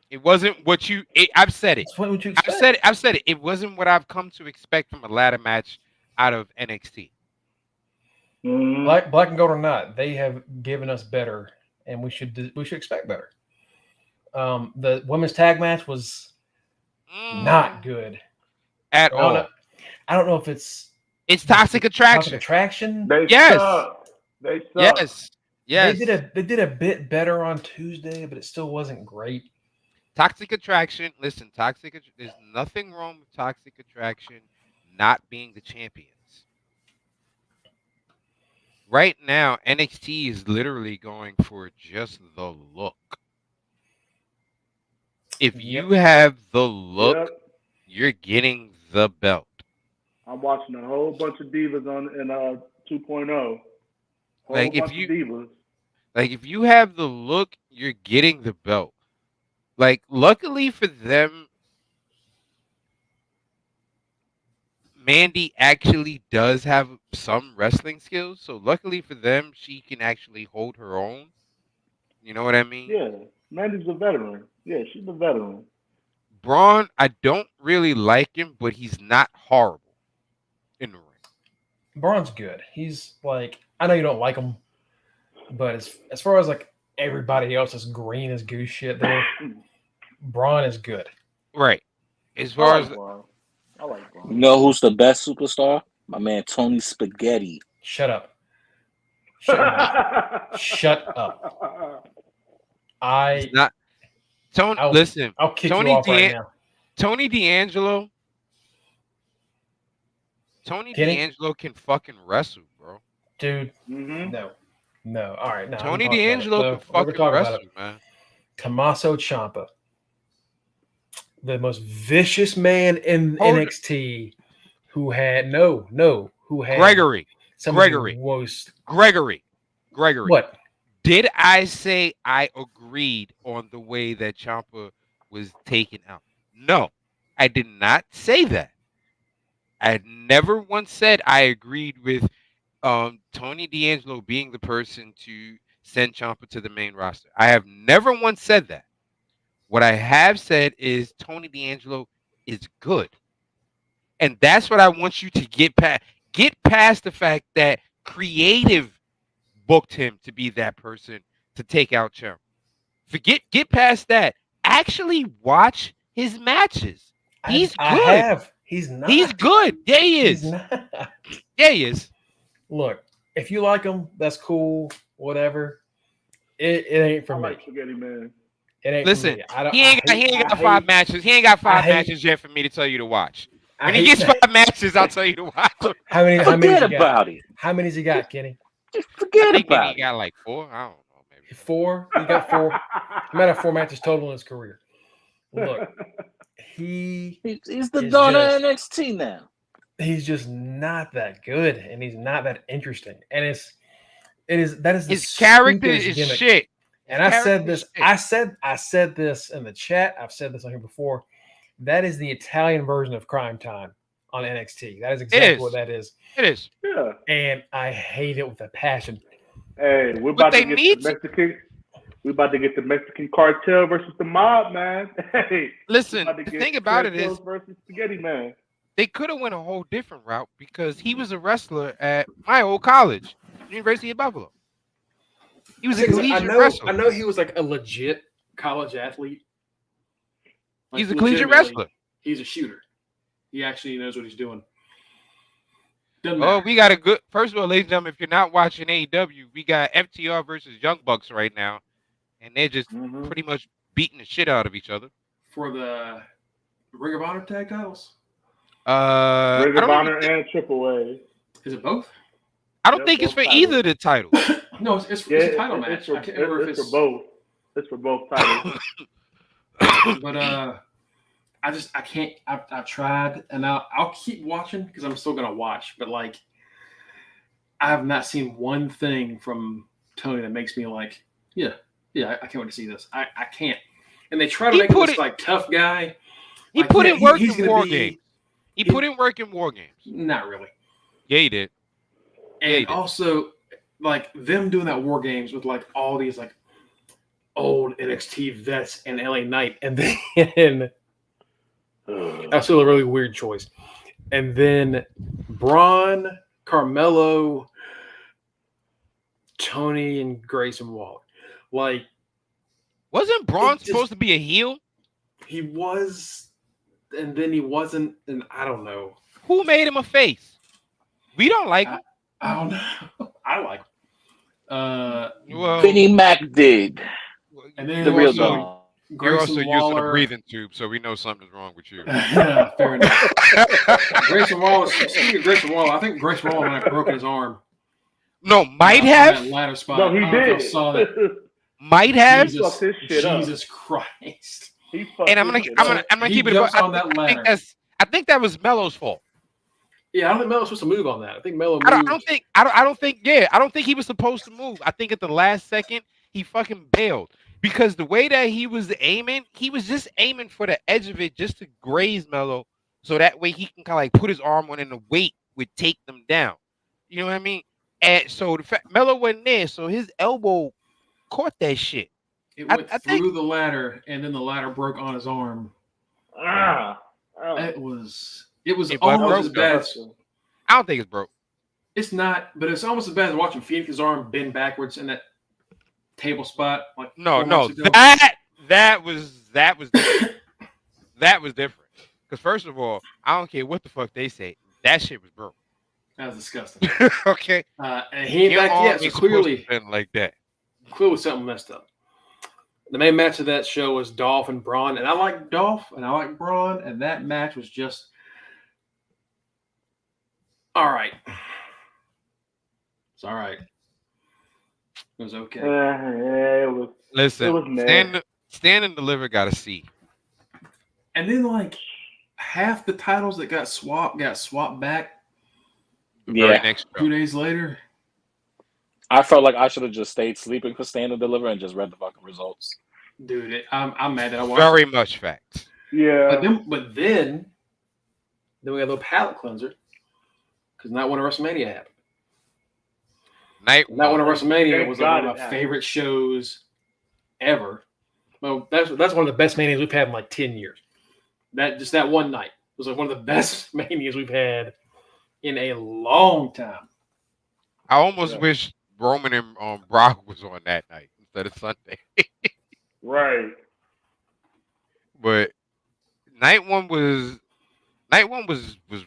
It wasn't what you. I've said it. it's what you I've expect. said it. I've said it. It wasn't what I've come to expect from a ladder match out of NXT. Hmm. Black and gold or not, they have given us better, and we should expect better. The women's tag match was not good. At I don't know. all. I don't know if it's It's just toxic the toxic attraction. attraction. They Yes. suck. They suck. Yes. They Yes. did a bit better on Tuesday, but it still wasn't great. Toxic attraction. Listen, there's nothing wrong with toxic attraction not being the champions. Right now, NXT is literally going for just the look. If you have the look, Yep. you're getting the belt. I'm watching a whole bunch of divas in 2.0. Whole Like bunch of divas. if you have the look, you're getting the belt. Like luckily for them, Mandy actually does have some wrestling skills. So luckily for them, she can actually hold her own. You know what I mean? Yeah, Mandy's a veteran. Yeah, she's a veteran. Braun, I don't really like him, but he's not horrible in the ring. Braun's good. He's like, I know you don't like him, but as far as like everybody else is green as goose shit there, Braun is good. Right. As I far like as Braun. I like Braun. You know who's the best superstar? My man Tony Spaghetti. Shut up. Shut your mouth. Shut up. it's not Tony, listen, I'll kick Tony you off right now. Tony D'Angelo. Tony Kenny? D'Angelo can fucking wrestle, bro. Dude, Hmm. no. All right, no. Tony D'Angelo can We're fucking talk about wrestle, it. man. Tommaso Ciampa, the most vicious man in NXT, who had Gregory. some Gregory. of the most. Gregory. What? Did I say I agreed on the way that Ciampa was taken out? No, I did not say that. I had never once said I agreed with Tony D'Angelo being the person to send Ciampa to the main roster. I have never once said that. What I have said is Tony D'Angelo is good. And that's what I want you to get past. Get past the fact that creative booked him to be that person to take out Ciampa. Get past that. Actually watch his matches. He's good. I have. He's not. He's good. Yeah, he is. He's not. Yeah, he is. Look, if you like him, that's cool. Whatever. It ain't for I me. like Spaghetti Man. It ain't for Listen, me. I don't. he ain't got 5 matches. He ain't got 5 matches yet for me to tell you to watch. When he gets 5 matches, I'll tell you to watch him. How many? Forget about it. How many's he got, Kenny? Just I forget think about he it. got like 4. I don't know, maybe. 4. He got 4. He might have 4 matches total in his career. Look, He's the is dawn of just- NXT now. he's just not that good, and he's not that interesting. And that is the His character stupidest is gimmick. shit. And I said character is this. shit. I said this in the chat. I've said this on here before. That is the Italian version of Crime Time on NXT. That is exactly what that is. It is. Yeah. And I hate it with a passion. Hey, we're But about they to get need the Mexican. We're about to get the Mexican cartel versus the mob, man. Hey, Listen, we're about to the get thing about it Cartels is versus Spaghetti Man. they could have went a whole different route because he was a wrestler at my old college, University of Buffalo. He was a collegiate wrestler. I know he was like a legit college athlete. Like, He's a collegiate legitimately, wrestler. He's a shooter. He actually knows what he's doing. Doesn't Oh, matter. we got a good. First of all, ladies and gentlemen, if you're not watching AEW, we got FTR versus Young Bucks right now, and they're just pretty much beating the shit out of each other. For the Ring of Honor tag titles? Ring I of don't Honor even think, and Triple A. Is it both? I don't Yep, think it's for both either of the titles. No, it's Yeah, a title it's match. for, I can't remember if it's it's for both. It's for both titles. But I can't. I've tried, and I'll keep watching because I'm still gonna watch. But like, I have not seen one thing from Tony that makes me like, yeah, I can't wait to see this. I can't. And they try to He make him put this it- like tough guy. He Like, put yeah, in work he's in gonna War be- Games. He he- put in work in War Games. Not really. Yeah, he did. And Yeah, he did. also, like them doing that War Games with like all these like old NXT vets and LA Knight, and then that's still a really weird choice. And then Braun, Carmelo, Tony, and Grayson Waller. Like Wasn't Braun It just- supposed to be a heel? he was, and then he wasn't, and I don't know. Who made him a face? We don't like him. I don't know. I like him. Well, Vinnie Mac did. And then The real also- dog. you're Grayson also using a Waller. breathing tube, so we know something's wrong with you. Yeah, fair enough. Grayson Waller. Speaking of Grayson Waller, I think Grayson Waller might have broken his arm. No, might on have. that ladder spot. No, he I don't know if y'all did. Saw that. Might have. He fucked his shit up. Jesus Christ. He fucked And I'm his gonna, shit I'm up. gonna, I'm gonna He keep it. jumps I on that ladder. I think that was Melo's fault. Yeah, I don't think Melo's supposed to move on that. I think Melo moved. I don't think. I don't think. Yeah, I don't think he was supposed to move. I think at the last second he fucking bailed because the way that he was aiming, he was just aiming for the edge of it just to graze Melo, so that way he can kind of like put his arm on and the weight would take them down. You know what I mean? And so the fact Melo wasn't there, so his elbow caught that shit. It went I through think- the ladder, and then the ladder broke on his arm. Ah. It was It was almost as broke, bad. though. As, I don't think it's broke. it's not, but it's almost as bad as watching Phoenix's arm bend backwards in that table spot. Like No, 4 no, months ago. that was different. That was different. Because first of all, I don't care what the fuck they say. That shit was broke. That was disgusting. Okay. And he ain't Your back arm yet, so ain't supposed to clearly bend like that. something messed up. The main match of that show was Dolph and Braun, and I like Dolph and I like Braun, and that match was just all right. It's all right. It was okay. Yeah, it was. Listen, It was mad. stand and deliver got a C. And then like half the titles that got swapped back The very Yeah. next show. 2 days later. I felt like I should have just stayed sleeping for Stand and Deliver and just read the fucking results. Dude, I'm mad that I watched Very much facts. Yeah. But then we got a little palate cleanser because not one of WrestleMania happened. Night Not one of WrestleMania Thank was God like one it of my happened. favorite shows ever. Well, that's one of the best manias we've had in like 10 years. That one night was like one of the best manias we've had in a long time. I almost Yeah. wish Roman and Brock was on that night instead of Sunday. Right. But night one was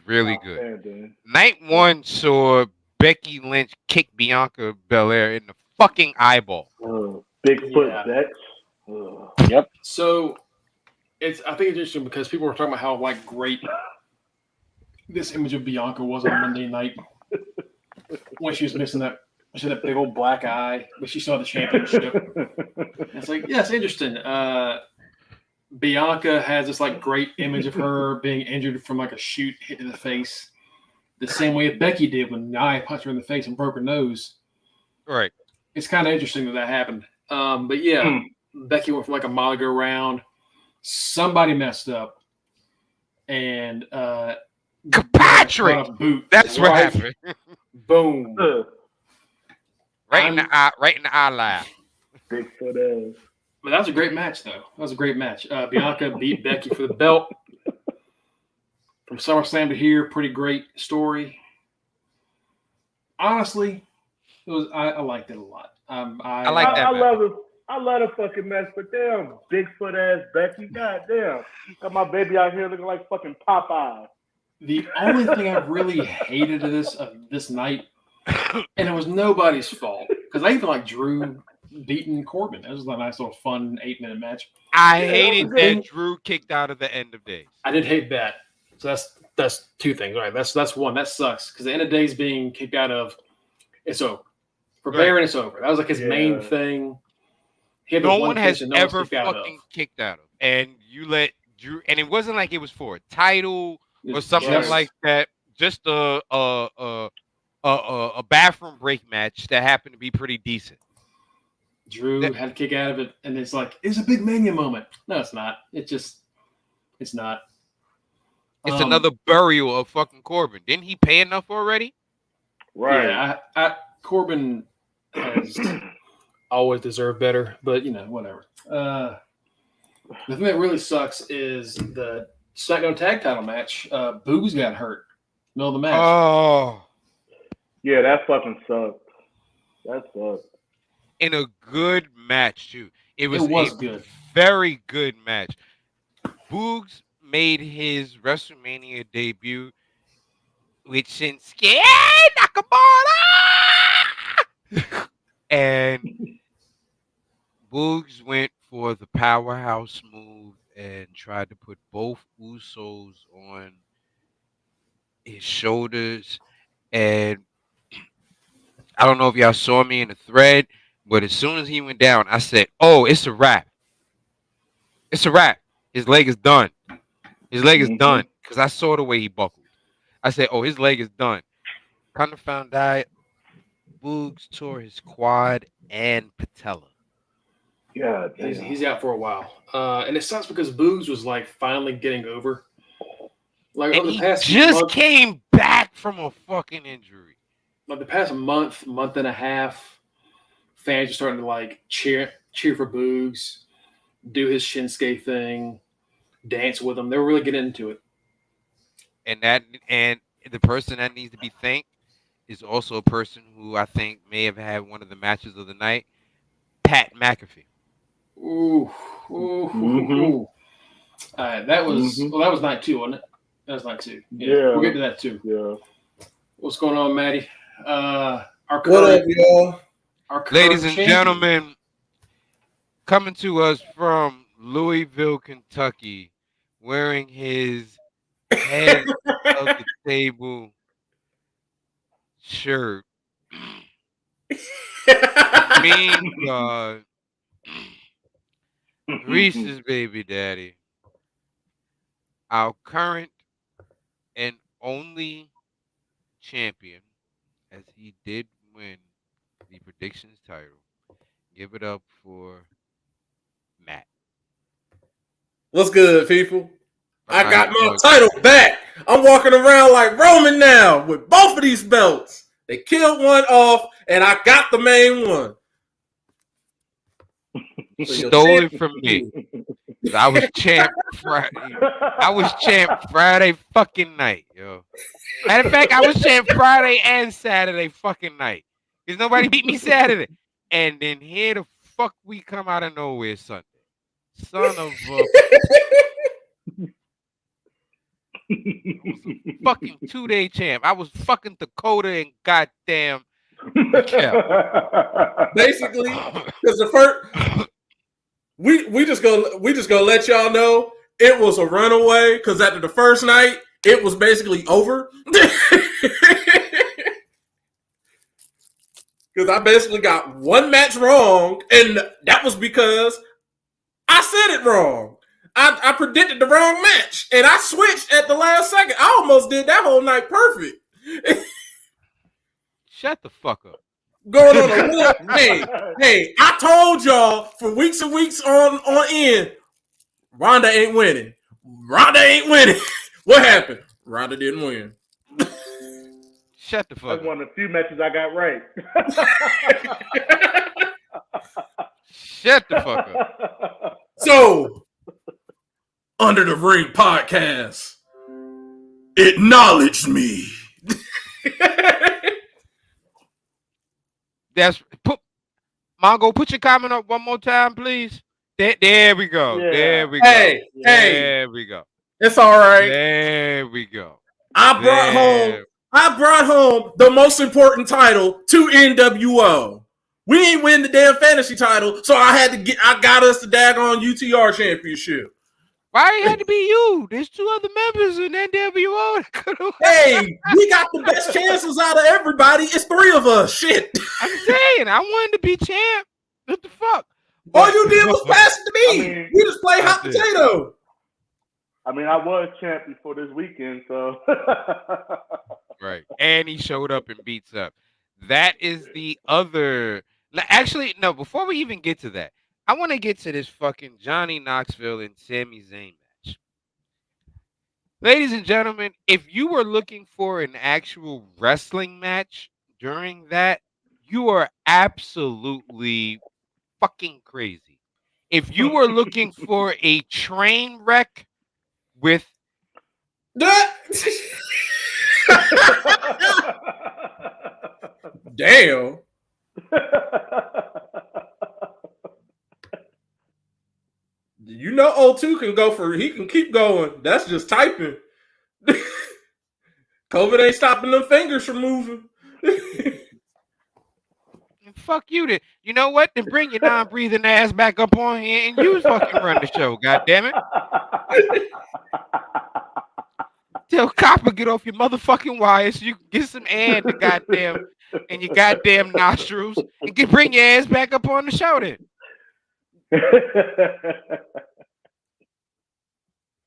really good. Outstanding. Night one saw Becky Lynch kick Bianca Belair in the fucking eyeball. Bigfoot Yeah. Dex. Yep. So I think it's interesting because people were talking about how like great this image of Bianca was on Monday night when she was missing that. She had that big old black eye, but she still had the championship. It's like, yeah, it's interesting. Bianca has this like great image of her being injured from like a shoot hit to the face, the same way Becky did when Nia punched her in the face and broke her nose. Right. It's kind of interesting that happened. But yeah, Becky went from like a mile ago round. Somebody messed up, and Patrick. Boot. That's what happened. Boom. Right in the eye lab. Bigfoot ass. But that was a great match, though. That was a great match. Bianca beat Becky for the belt. From SummerSlam to here, pretty great story. Honestly, it was. I liked it a lot. I like that. I love the fucking match, but damn, Bigfoot ass Becky, goddamn, got my baby out here looking like fucking Popeye. The only thing I really hated of this night, and it was nobody's fault, because I even like Drew beating Corbin. It was a nice little fun 8-minute match. I hated that Drew kicked out of the end of days. I did hate that. So that's two things. All right, that's one. That sucks because the end of days being kicked out of, it's over. For Baron, it's over. That was like his main thing. No one has ever fucking kicked out of. And you let Drew, and it wasn't like it was for a title or something like that. Just a bathroom break match that happened to be pretty decent. Drew had to kick out of it, and it's like, it's a big Mania moment. No, it's not. It's not. It's another burial of fucking Corbin. Didn't he pay enough already? Right. Yeah, Corbin has always deserved better, but whatever. The thing that really sucks is the SmackDown Tag Title match. Boogs got hurt middle of the match. Oh, yeah, that fucking sucked. That sucked. In a good match too. It was good, very good match. Boogs made his WrestleMania debut with Shinsuke Nakamura, and Boogs went for the powerhouse move and tried to put both Usos on his shoulders. And I don't know if y'all saw me in the thread, but as soon as he went down, I said, "Oh, it's a wrap. It's a wrap. His leg is done. His leg is done." Because I saw the way he buckled. I said, "Oh, his leg is done." Kind of found out Boogs tore his quad and patella. Yeah, he's out for a while, and it sucks because Boogs was like finally getting over. Like and over the past just came back from a fucking injury. Like the past month and a half, fans are starting to like cheer for Boogs, do his Shinsuke thing, dance with him. They're really getting into it. And the person that needs to be thanked is also a person who I think may have had one of the matches of the night, Pat McAfee. Ooh. That was night 2, wasn't it? That was night 2. Yeah. We'll get to that too. Yeah. What's going on, Maddie? What up, y'all? Ladies and gentlemen, coming to us from Louisville, Kentucky, wearing his head of the table shirt. Mean God. Reese's baby daddy. Our current and only champion, as he did win the predictions title. Give it up for Matt. What's good, people? I got my title back. I'm walking around like Roman now with both of these belts. They killed one off, and I got the main one. Stole it from me. I was champ Friday. I was champ Friday fucking night, yo. Matter of fact, I was champ Friday and Saturday fucking night. Because nobody beat me Saturday. And then here the fuck we come out of nowhere Sunday. Son of a... I was a fucking 2-day champ. I was fucking Dakota and goddamn Raquel. Basically, because the we just gonna let y'all know it was a runaway because after the first night, it was basically over. Because I basically got one match wrong, and that was because I said it wrong. I predicted the wrong match, and I switched at the last second. I almost did that whole night perfect. Shut the fuck up. Going on a little, hey, I told y'all for weeks and weeks on end, Ronda ain't winning. What happened? Ronda didn't win. Shut the fuck That's up. one of the few matches I got right. Shut the fuck up. So, Under the Ring podcast acknowledged me. That's Mongo, put your comment up one more time, please. There we go. Yeah. There we go. Hey, There we go. It's all right. There we go. I brought home the most important title to NWO. We ain't win the damn fantasy title, so I got us the daggone UTR championship. Why it had to be you? There's two other members in NWO that could have. Hey, we got the best chances out of everybody. It's three of us. Shit. I'm saying I wanted to be champ. What the fuck? All you did was pass it to me. I mean, we just play hot that's it. potato. I mean, I was champ before this weekend, so. Right. And he showed up and beats up. That is the other. Actually, no, before we even get to that, I want to get to this fucking Johnny Knoxville and Sami Zayn match. Ladies and gentlemen, if you were looking for an actual wrestling match during that, you are absolutely fucking crazy. If you were looking for a train wreck with Damn. You know O2 can go he can keep going. That's just typing. COVID ain't stopping them fingers from moving. fuck you then. You know what? Then bring your non-breathing ass back up on here and you fucking run the show, goddammit. Tell Copper get off your motherfucking wires so you can get some air in your goddamn nostrils and bring your ass back up on the show then.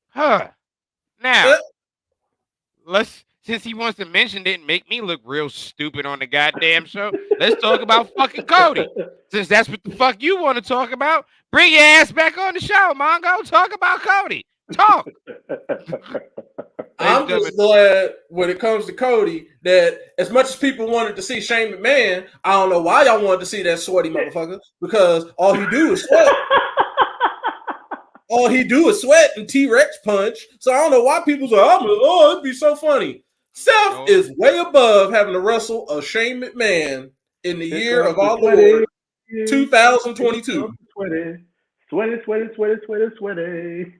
Huh. Now, since he wants to mention it and make me look real stupid on the goddamn show, let's talk about fucking Cody. Since that's what the fuck you want to talk about, bring your ass back on the show, Mongo. Talk about Cody. Talk. I'm just glad when it comes to Cody that as much as people wanted to see Shane McMahon, I don't know why y'all wanted to see that sweaty motherfucker because all he do is sweat. All he do is sweat and T-Rex punch. So I don't know why people say, oh, it'd be so funny. Seth is way above having to wrestle a Shane McMahon in the year of our Lord 2022. Sweaty.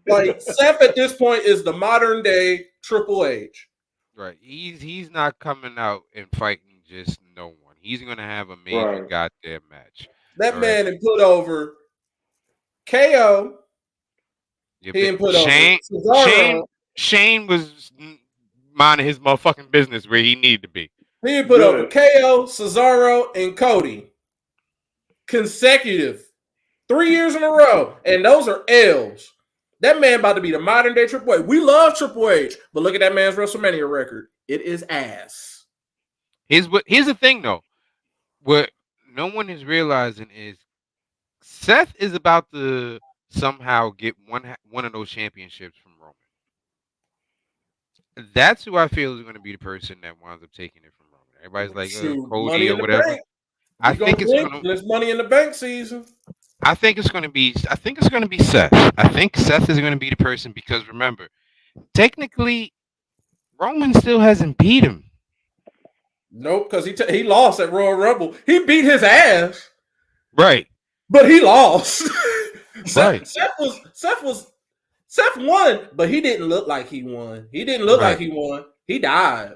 Like Seth at this point is the modern day Triple H. Right. He's not coming out and fighting just no one. He's gonna have a major goddamn match. That man had put over KO. He didn't put over Cesaro. Shane was minding his motherfucking business where he needed to be. He didn't put over KO, Cesaro, and Cody. Consecutive. 3 years in a row. And those are L's. That man about to be the modern day Triple H. We love Triple H, but look at that man's WrestleMania record. It is ass. Here's the thing though. What no one is realizing is Seth is about to somehow get one of those championships from Roman. That's who I feel is going to be the person that winds up taking it from Roman. Everybody's like Cody or whatever. I think there's money in the bank season. I think it's going to be Seth. I think Seth is going to be the person because remember, technically, Roman still hasn't beat him. Nope, because he lost at Royal Rumble. He beat his ass. Right. But he lost. Right. Seth won, but he didn't look like he won. He didn't look like he won. He died.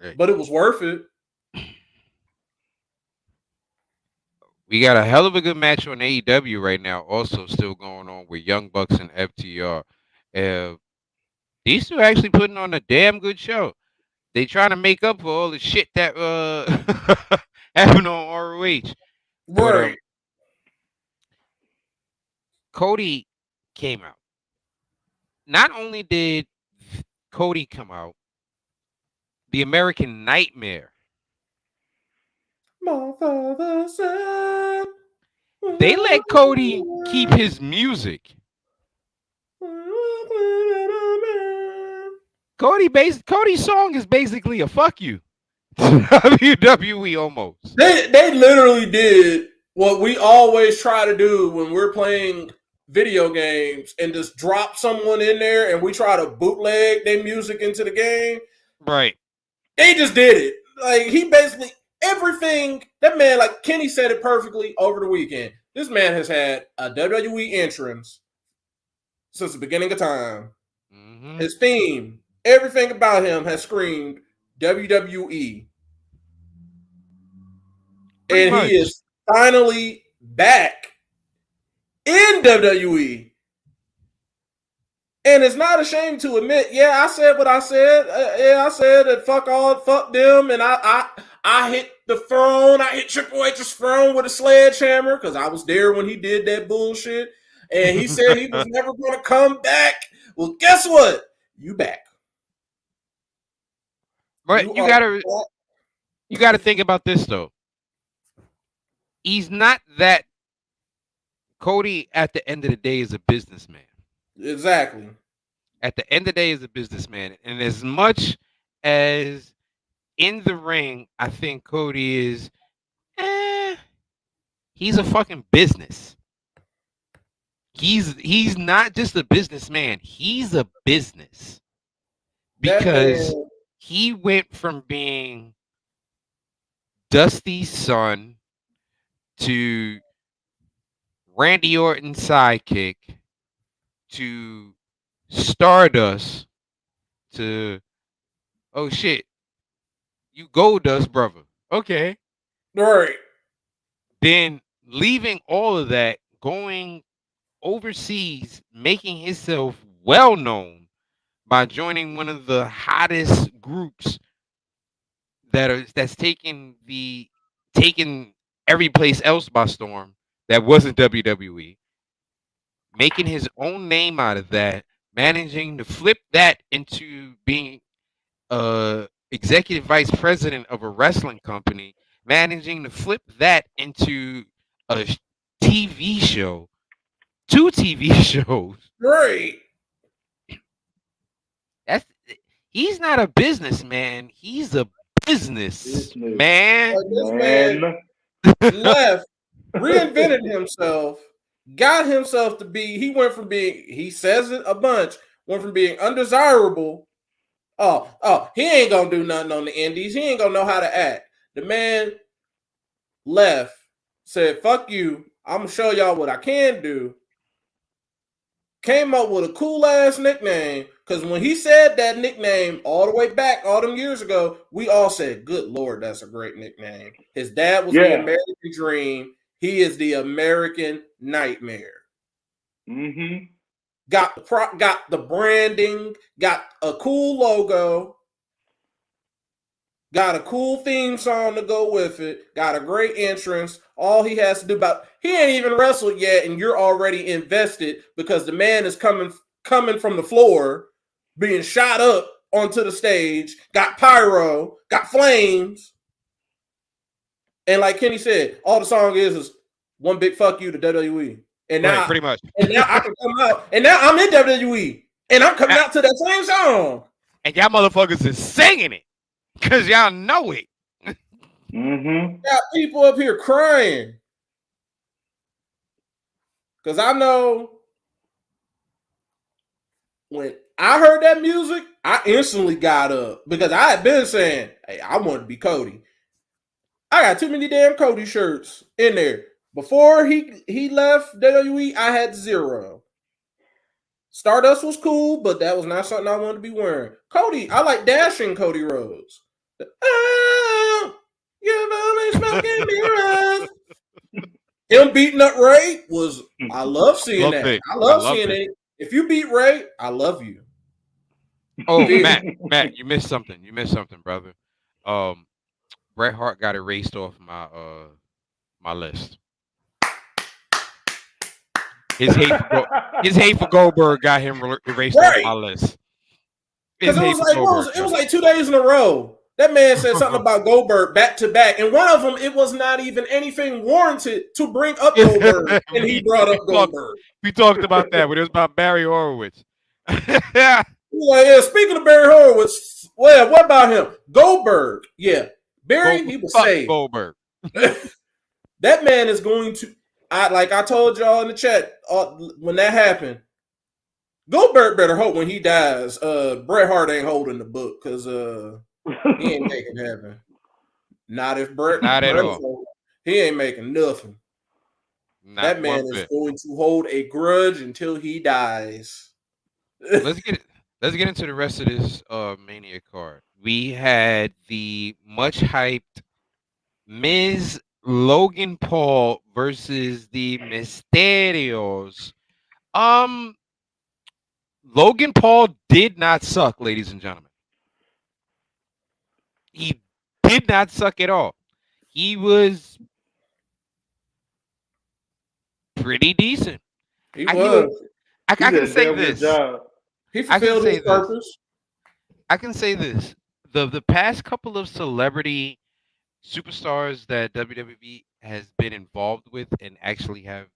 Right. But it was worth it. We got a hell of a good match on AEW right now, also still going on with Young Bucks and FTR. Uh, these two are actually putting on a damn good show. They trying to make up for all the shit that happened on ROH. But Right. Cody came out. Not only did Cody come out, the American Nightmare. My father said. They let Cody keep his music. Cody's song is basically a fuck you. WWE almost. They literally did what we always try to do when we're playing video games and just drop someone in there and we try to bootleg their music into the game. Right. They just did it. Like he basically everything that man, like Kenny said it perfectly over the weekend. This man has had a WWE entrance since the beginning of time. Mm-hmm. His theme, everything about him has screamed WWE. Pretty And much. he is finally back in WWE. And it's not a shame to admit, yeah, I said what I said. I said that fuck them, and I hit the throne. I hit Triple H's throne with a sledgehammer because I was there when he did that bullshit. And he said he was never going to come back. Well, guess what? You back. But you gotta think about this though. He's not that. Cody at the end of the day is a businessman. Exactly. At the end of the day is a businessman. And as much as in the ring, I think Cody is he's a fucking business. He's not just a businessman, he's a business. Because he went from being Dusty's son to Randy Orton's sidekick to Stardust to oh shit, you Goldust brother. Okay. Right. Then leaving all of that, going overseas, making himself well known by joining one of the hottest groups that's taking every place else by storm that wasn't WWE, making his own name out of that, managing to flip that into being executive vice president of a wrestling company, managing to flip that into a TV show, 2 TV shows. Right. He's not a businessman. He's a business man. Like this man left, reinvented himself, got himself to be. He went from being. He says it a bunch. Went from being undesirable. Oh, he ain't gonna do nothing on the indies. He ain't gonna know how to act. The man left, said, fuck you. I'm gonna show y'all what I can do. Came up with a cool ass nickname. Because when he said that nickname all the way back, all them years ago, we all said, good Lord, that's a great nickname. His dad was the American Dream. He is the American Nightmare. Mm-hmm. Got the branding, got a cool logo, got a cool theme song to go with it, got a great entrance. All he has to do he ain't even wrestled yet, and you're already invested because the man is coming from the floor, being shot up onto the stage, got pyro, got flames. And like Kenny said, all the song is one big fuck you to WWE. And now, right, pretty much. And now I can come out. And now I'm in WWE. And I'm coming out to that same song. And y'all motherfuckers is singing it. Because y'all know it. Mm-hmm. Got people up here crying. Because I know when I heard that music, I instantly got up. Because I had been saying, hey, I want to be Cody. I got too many damn Cody shirts in there. Before he left WWE, I had 0. Stardust was cool, but that was not something I wanted to be wearing. Cody, I like dashing Cody Rhodes. Oh, you've only smoking mirrors. Him beating up Ray was. I love seeing Loved that. it. I I love loved seeing it. it. If you beat Ray, I love you. Oh, Period. Matt, you missed something. You missed something, brother. Um, Bret Hart got erased off my list. His hate for Goldberg got him erased off Right. my list. Because His hate for Goldberg, it was brother. like 2 days in a row. That man said something about Goldberg back to back, and one of them it was not even anything warranted to bring up Goldberg, and he we, brought we up talked Goldberg. we talked about that when it was about Barry Horowitz. He was like, yeah, speaking of Barry Horowitz, well, what about him? Goldberg, yeah, Barry, he was Fuck saved. Goldberg. That man is going to. I told y'all in the chat when that happened. Goldberg better hope when he dies, Bret Hart ain't holding the book because he ain't making heaven. Not if Not at Bret is all. holding. He ain't making nothing. Not That man one is bit. going to hold a grudge until he dies. Let's get let's get into the rest of this Mania card. We had the much hyped Miz Logan Paul versus the Mysterios. Um, Logan Paul did not suck, ladies and gentlemen. He did not suck at all. He was pretty decent. He I can was. he I did can a say damn good this. job. He I can fulfilled say his this. purpose. I can say this. The past couple of celebrity superstars that WWE has been involved with and actually have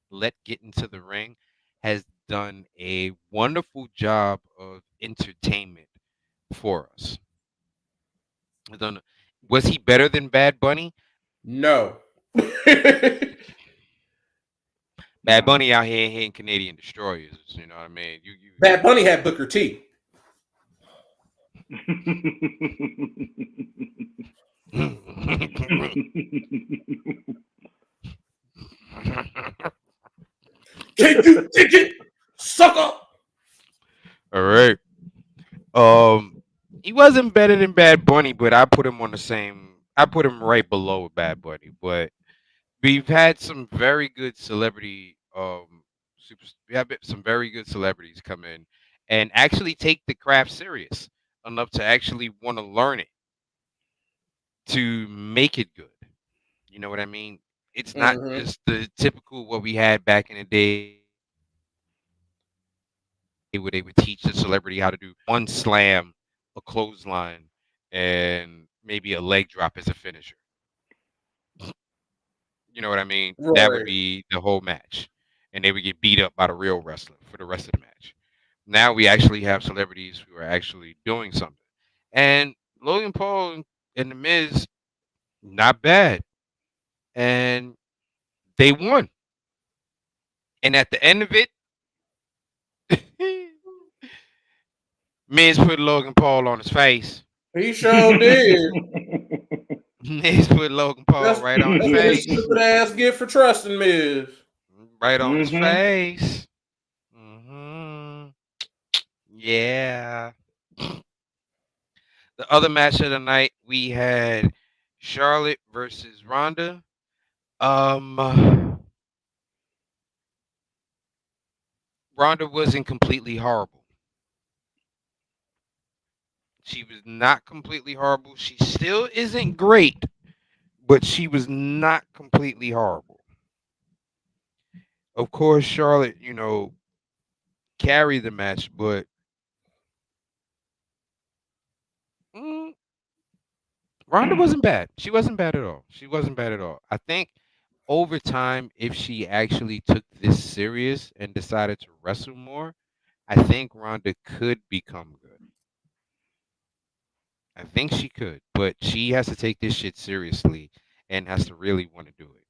let get into the ring has done a wonderful job of entertainment for us. Has done- Was he better than Bad Bunny? No. Bad Nah. Bunny out here hitting Canadian destroyers. You know what I mean? Bad Bunny had Booker T. you. Can you dig it, sucker? All right. He wasn't better than Bad Bunny, but I put him on the same. I put him right below Bad Bunny. But we've had some very good celebrity. We have some very good celebrities come in and actually take the craft serious enough to actually want to learn it to make it good. You know what I mean? It's not Mm-hmm. just the typical what we had back in the day where they would teach the celebrity how to do one slam, a clothesline, and maybe a leg drop as a finisher. You know what I mean? That would Right. be the whole match. And they would get beat up by the real wrestler for the rest of the match. Now we actually have celebrities who are actually doing something. And Logan Paul and The Miz, not bad. And they won. And at the end of it, Miz put Logan Paul on his face. He sure did. Miz put Logan Paul That's right on his that's what his face. stupid ass get for trusting Miz. Right on his Mhm. face. Hmm. Yeah. The other match of the night, we had Charlotte versus Ronda. Um, Ronda wasn't completely horrible. She was not completely horrible. She still isn't great, but she was not completely horrible. Of course, Charlotte, carried the match, but mm, Ronda wasn't bad. She wasn't bad at all. She wasn't bad at all. I think over time, if she actually took this serious and decided to wrestle more, I think Ronda could become good. I think she could, but she has to take this shit seriously and has to really want to do it.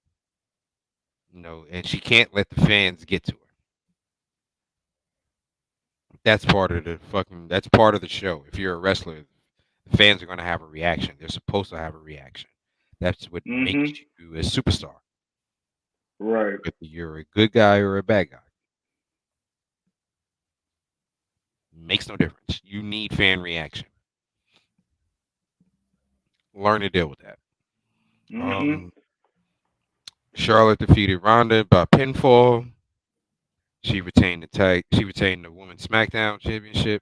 And she can't let the fans get to her. That's part of the show. If you're a wrestler, the fans are going to have a reaction. They're supposed to have a reaction. That's what makes Mhm. you a superstar. Right. Whether you're a good guy or a bad guy, makes no difference. You need fan reaction. Learn to deal with that. Mhm. Um, Charlotte defeated Ronda by pinfall. She retained the tag. She retained the Women's SmackDown Championship,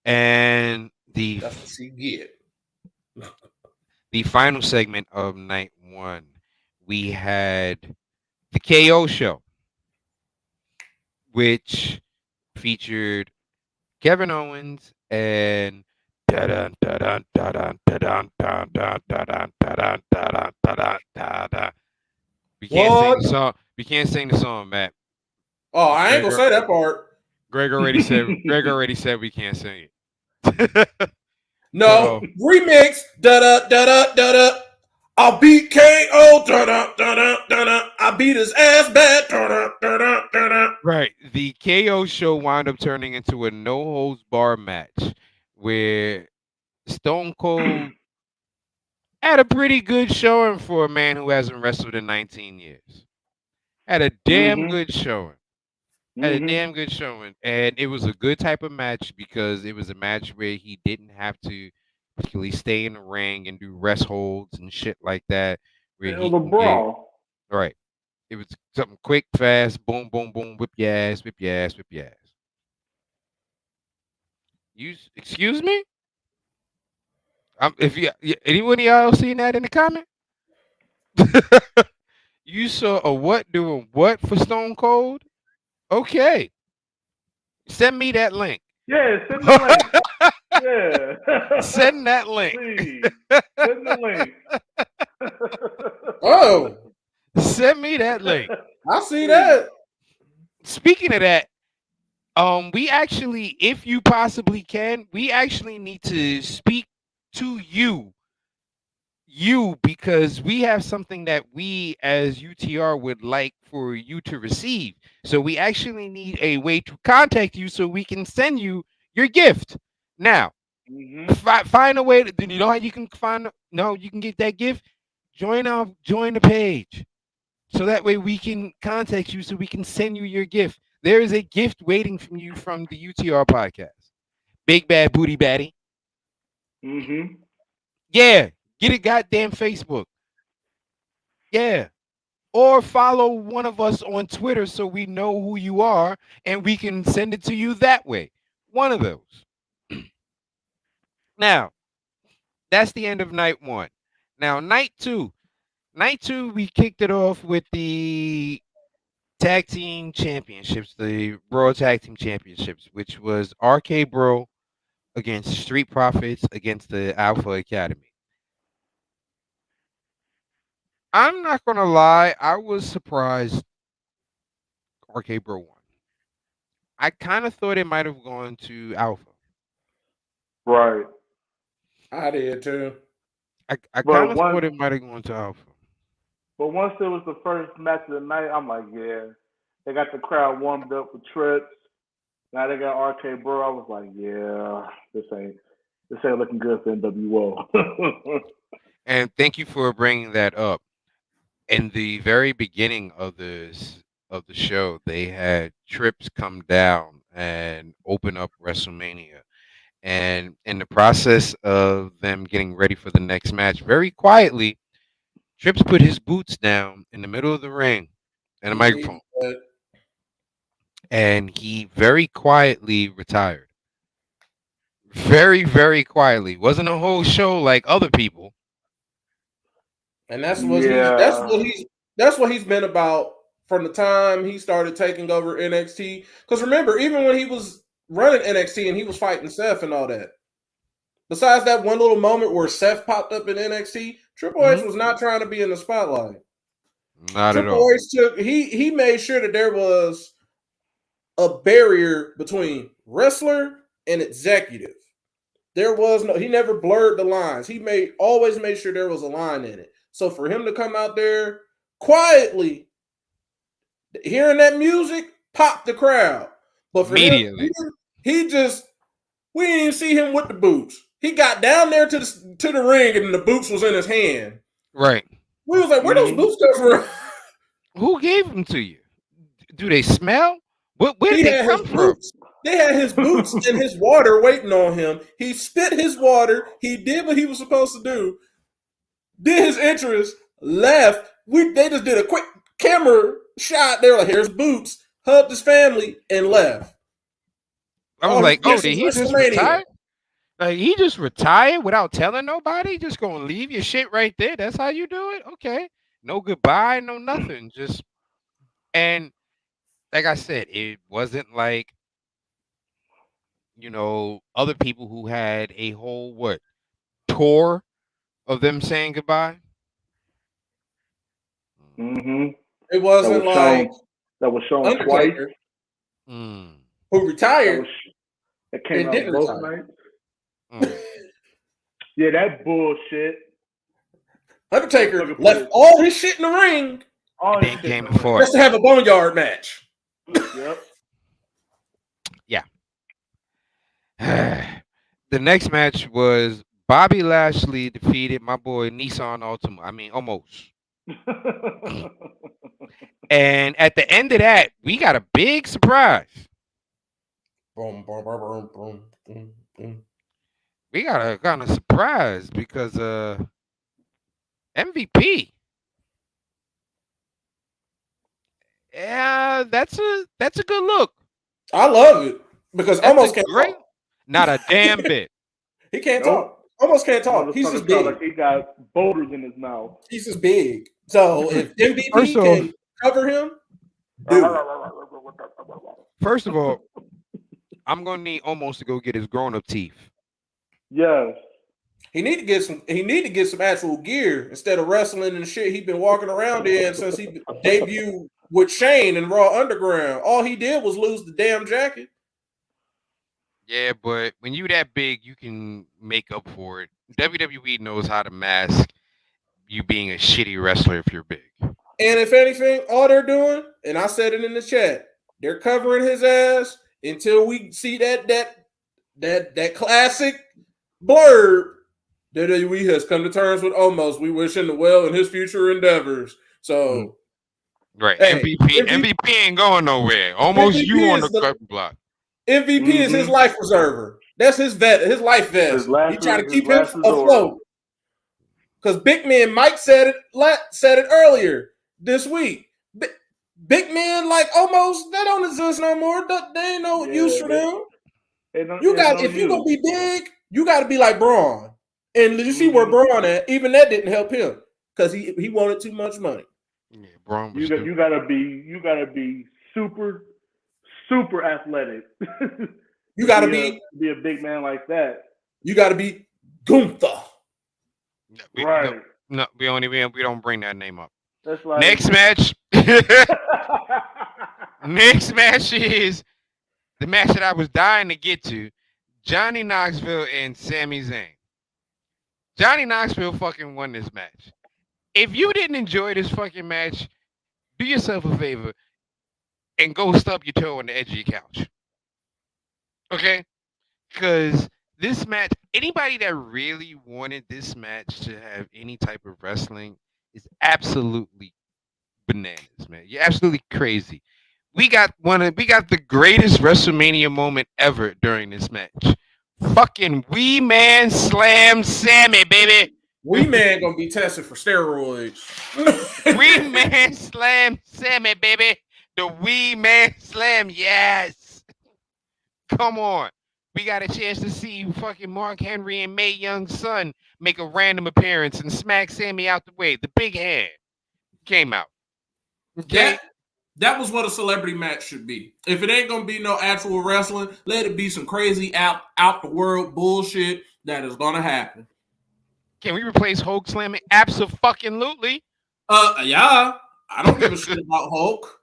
and That's what she get. the final segment of night one, we had the KO show, which featured Kevin Owens and da-dun, da-dun, da-dun, da-dun, da-dun, da-dun, da-dun, da-dun, da-dun, da-dun. We can't sing What? the song. We can't sing the song, Matt. Oh, I ain't gonna say that part. Greg already said. Greg already said we can't sing it. No, remix. Da da da da da da. I'll beat KO. Da da da da da da. I beat his ass bad. Da da da da da da. Right. The KO show wound up turning into a no holds bar match where Stone Cold had a pretty good showing for a man who hasn't wrestled in 19 years. Had a damn good showing. Had a damn good showing. And it was a good type of match because it was a match where he didn't have to particularly stay in the ring and do rest holds and shit like that. Where It he was a can get brawl. right. It was something quick, fast, boom, boom, boom, whip your ass, whip your ass, whip your ass. Excuse me? If anyone of y'all seen that in the comment? You saw a what doing what for Stone Cold? Okay. Send me that link. Yeah, send the link. Yeah. Send that link. Please. Send the link. Oh, Send me that link. I see that. Speaking of that, we actually, if you possibly can, we actually need to speak to you, because we have something that we as UTR would like for you to receive. So we actually need a way to contact you so we can send you your gift. Now, find a way to. You know how you can find? No, you can get that gift. Join the page, so that way we can contact you so we can send you your gift. There is a gift waiting from you from the UTR podcast. Big Bad Booty Batty. Yeah, get a goddamn Facebook. Yeah. Or follow one of us on Twitter so we know who you are and we can send it to you that way. One of those. Now, that's the end of night one. Now, night two. Night two, we kicked it off with the tag team championships, the Raw Tag Team Championships, which was RK Bro against Street Profits against the Alpha Academy. I'm not gonna lie, I was surprised RK Bro won. I kind of thought it might have gone to Alpha. Right. I did too. I But kind of once, thought it might have gone to Alpha. but once it was the first match of the night, I'm like, yeah. They got the crowd warmed up with trips. Now they got RK Bro. I was like, yeah, this ain't looking good for NWO. And thank you for bringing that up. In the very beginning of the show, they had Trips come down and open up WrestleMania. And in the process of them getting ready for the next match, very quietly, Trips put his boots down in the middle of the ring and a microphone. And he very quietly retired. Very, very quietly. Wasn't a whole show like other people. And that's what he's been about from the time he started taking over NXT. Because remember, even when he was running NXT and he was fighting Seth and all that, besides that one little moment where Seth popped up in NXT, Triple H was not trying to be in the spotlight. Not at all. Triple H he made sure that there was a barrier between wrestler and executive. There was he never blurred the lines. He always made sure there was a line in it. So for him to come out there quietly, hearing that music, popped the crowd. But for immediately, we didn't even see him with the boots. He got down there to the ring and the boots was in his hand. Right. We was like, where those boots come from? Who gave them to you? Do they smell? Where did they come from? They had his boots and his water waiting on him. He spit his water. He did what he was supposed to do. Did his entrance, left, They just did a quick camera shot. They were like, "Here's Boots," hugged his family, and left. I was All he like, oh, missed did was he just WrestleMania. retire? Like he just retired without telling nobody? Just gonna leave your shit right there? That's how you do it? Okay. No goodbye, no nothing. Just and like I said, it wasn't like, other people who had a whole tour of them saying goodbye. Mm-hmm. It That was wasn't like shown. That was shown twice. Undertaker, Mm, who That retired was. That came and out didn't both retire. nights. mm. Yeah, that bullshit. Undertaker Motherfucker left put all his shit in the ring all And his then shit in came the and ring. fought. just to have a boneyard match. Yep. The next match was Bobby Lashley defeated my boy Nissan Altima. I mean, almost. And at the end of that, we got a big surprise. Boom, boom, boom, boom, boom, boom, boom. We got a kind of surprise because MVP. Yeah, that's a good look. I love it because That's a almost can't great. talk. Not a damn bit. He can't Nope. talk. Almost can't talk. He's Motherfucker just sound big. like he got boulders in his mouth. He's just big. So if First MVP off, can cover him, do it. first of all, I'm gonna need almost to go get his grown-up teeth. Yes. He need to get some. He need to get some actual gear instead of wrestling and shit he been walking around in since he debuted with Shane in Raw Underground. All he did was lose the damn jacket. Yeah, but when you that big, you can make up for it. WWE knows how to mask you being a shitty wrestler if you're big. And if anything, all they're doing, and I said it in the chat, they're covering his ass until we see that classic blurb. WWE has come to terms with Omos. We wish him well in his future endeavors. So, Right. hey, MVP ain't going nowhere. Almost MVP you on is the cut block. MVP is his life preserver. That's his his life vest. He trying to keep him afloat. Because Big Man Mike said it earlier this week. Big men like almost they don't exist no more. They ain't no use for them. You got if you gonna be big, you got to be like Braun. And you see where Braun at? Even that didn't help him because he wanted too much money. Yeah, Braun was You gotta be super athletic. You got to be a big man like that. You got to be Gunther. Right. No, we don't bring that name up. That's like Next match. Next match is the match that I was dying to get to. Johnny Knoxville and Sami Zayn. Johnny Knoxville fucking won this match. If you didn't enjoy this fucking match, do yourself a favor and go stub your toe on the edge of your couch. Okay? Because this match, anybody that really wanted this match to have any type of wrestling is absolutely bananas, man. You're absolutely crazy. We got the greatest WrestleMania moment ever during this match. Fucking Wee Man Slam Sammy, baby. Wee Man gonna be tested for steroids. Wee Man Slam Sammy, baby. The Wee Man Slam, yes. Come on. We got a chance to see fucking Mark Henry and Mae Young's son make a random appearance and smack Sammy out the way. The big hand came out. Okay? That was what a celebrity match should be. If it ain't gonna be no actual wrestling, let it be some crazy out the world bullshit that is gonna happen. Can we replace Hulk slamming? Absolutely. Yeah. I don't give a shit about Hulk.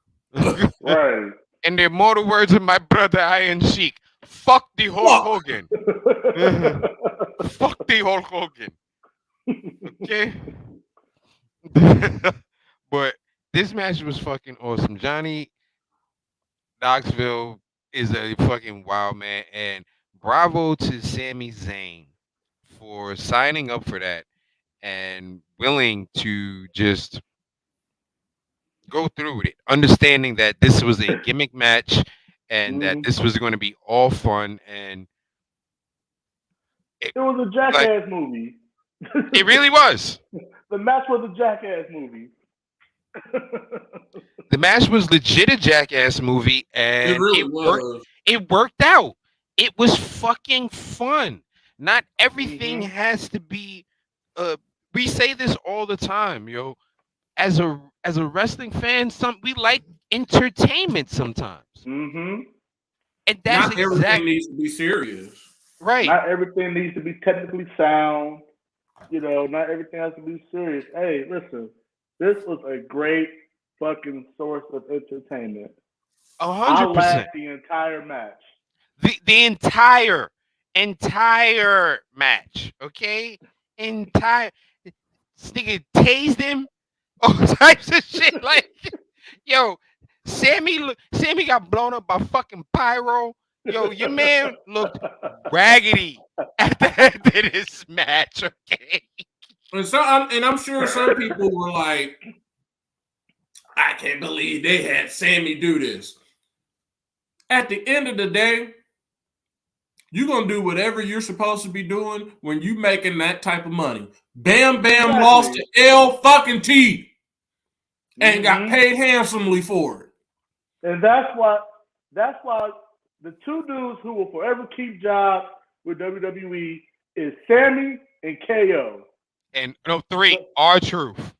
right. In the immortal words of my brother Iron Sheik, fuck the Hulk Hogan. Fuck the Hulk Hogan. Okay? But this match was fucking awesome. Johnny Knoxville is a fucking wild man, and bravo to Sami Zayn for signing up for that and willing to just go through with it, understanding that this was a gimmick match and that this was going to be all fun, and it was a Jackass movie. It really was. The match was a Jackass movie. The match was legit a jackass movie, and It really worked. was. It worked out. It was fucking fun. Not everything Mhm. has to be. We say this all the time, yo. As a wrestling fan, we like entertainment sometimes, Mhm. and that's Not everything exact needs to be serious. right. Not everything needs to be technically sound. Not everything has to be serious. Hey, listen, this was a great fucking source of entertainment. I 100%. laughed the entire match. The entire match, okay? Entire this nigga tased him, all types of shit. Like, yo, Sammy got blown up by fucking pyro. Yo, your man looked raggedy at the end of this match, okay? And I'm sure some people were like, I can't believe they had Sammy do this. At the end of the day, you're going to do whatever you're supposed to be doing when you making that type of money. Bam Bam lost to L fucking T and got paid handsomely for it. And that's why the two dudes who will forever keep jobs with WWE is Sammy and KO. And no, 3, R-Truth.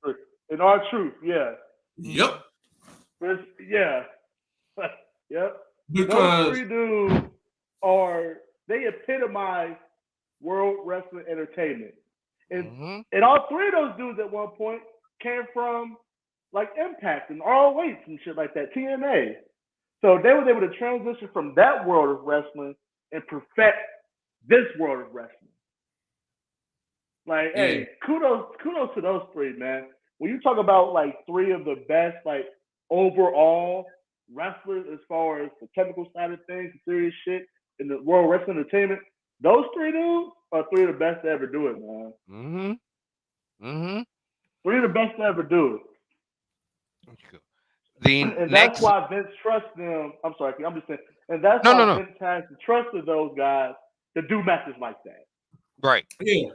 And R-Truth, yeah. Yep. Yeah. Yep. Because those three dudes they epitomize world wrestling entertainment. And all three of those dudes at one point came from like Impact and ROH and shit like that, TNA. So they were able to transition from that world of wrestling and perfect this world of wrestling. Like, hey, kudos to those three, man. When you talk about like three of the best, like overall wrestlers as far as the technical side of things, serious shit in the world wrestling entertainment, those three dudes are three of the best to ever do it, man. Three of the best to ever do it. And that's why Vince trusts them. I'm sorry, I'm just saying. And that's why Vince has the trust of those guys to do matches like that. Right. Yeah.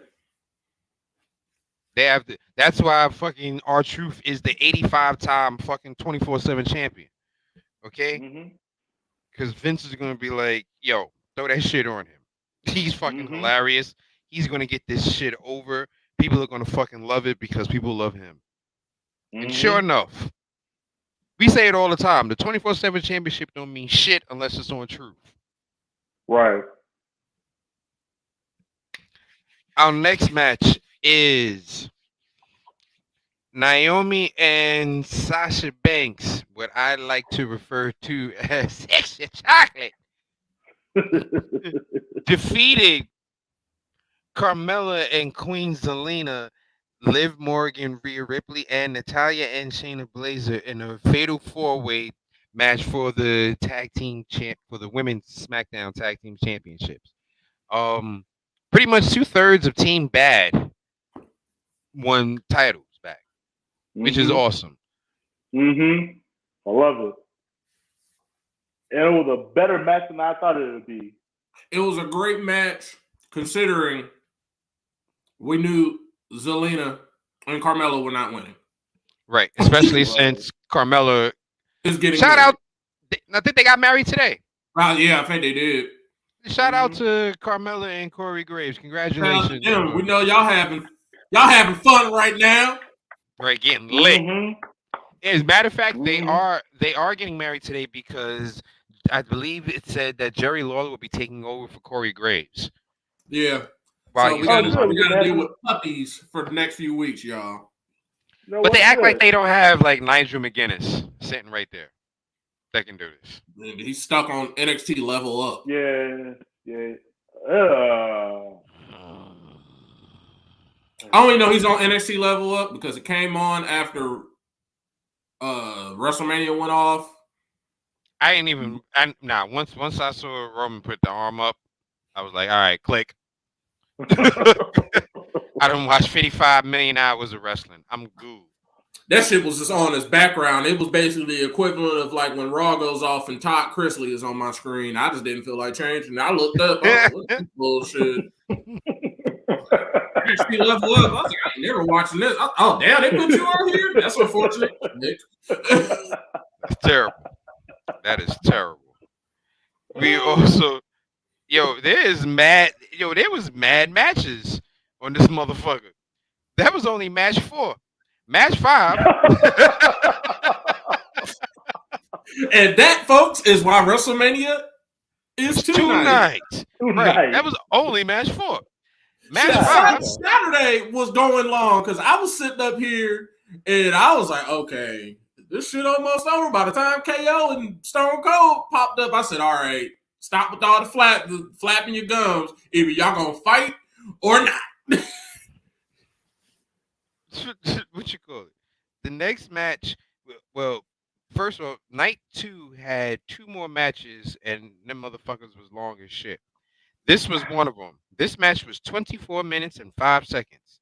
They have to. That's why fucking R-Truth is the 85-time fucking 24/7 champion. Okay? Because Vince is gonna be like, yo, throw that shit on him. He's fucking hilarious. He's gonna get this shit over. People are gonna fucking love it because people love him. And sure enough, we say it all the time. The 24/7 championship don't mean shit unless it's on Truth. Right. Our next match is Naomi and Sasha Banks, what I like to refer to as sexy chocolate, defeated Carmella and Queen Zelina, Liv Morgan, Rhea Ripley, and Natalya and Shayna Baszler in a fatal 4-way match for the for the women's SmackDown Tag Team Championships. Pretty much 2/3 of Team Bad won titles back, which is awesome. I love it. And it was a better match than I thought it would be. It was a great match considering we knew Zelina and Carmella were not winning. Right, especially since Carmella is getting shout out. I think they got married today. Yeah, I think they did. Shout out to Carmella and Corey Graves. Congratulations. We know y'all having fun right now. Right, getting lit. As a matter of fact, they are getting married today because I believe it said that Jerry Lawler will be taking over for Corey Graves. Yeah. So we got to deal with puppies for the next few weeks, y'all. No, but they act like they don't have like Nigel McGuinness sitting right there that can do this. He's stuck on NXT Level Up. Yeah. I only know he's on NXT Level Up because it came on after WrestleMania went off. I ain't even. Once I saw Roman put the arm up, I was like, all right, click. I done watched 55 million hours of wrestling. I'm good. That shit was just on as background. It was basically the equivalent of like when Raw goes off and Todd Chrisley is on my screen. I just didn't feel like changing. I looked up. What's this bullshit? NXT level up. I was like, I ain't never watching this. Oh damn, they put you on here. That's unfortunate, Nick. It's terrible. That is terrible. We also, there was mad matches on this motherfucker. That was only match 4. Match 5. And that, folks, is why WrestleMania is two nights. Right. That was only match 4. Match Shit, 5. Saturday was going long because I was sitting up here and I was like, okay, this shit almost over. By the time KO and Stone Cold popped up, I said, all right, stop with all the flapping your gums. Either y'all gonna fight or not. What you call it? The next match, well, first of all, night 2 had 2 more matches, and them motherfuckers was long as shit. This was one of them. This match was 24 minutes and 5 seconds.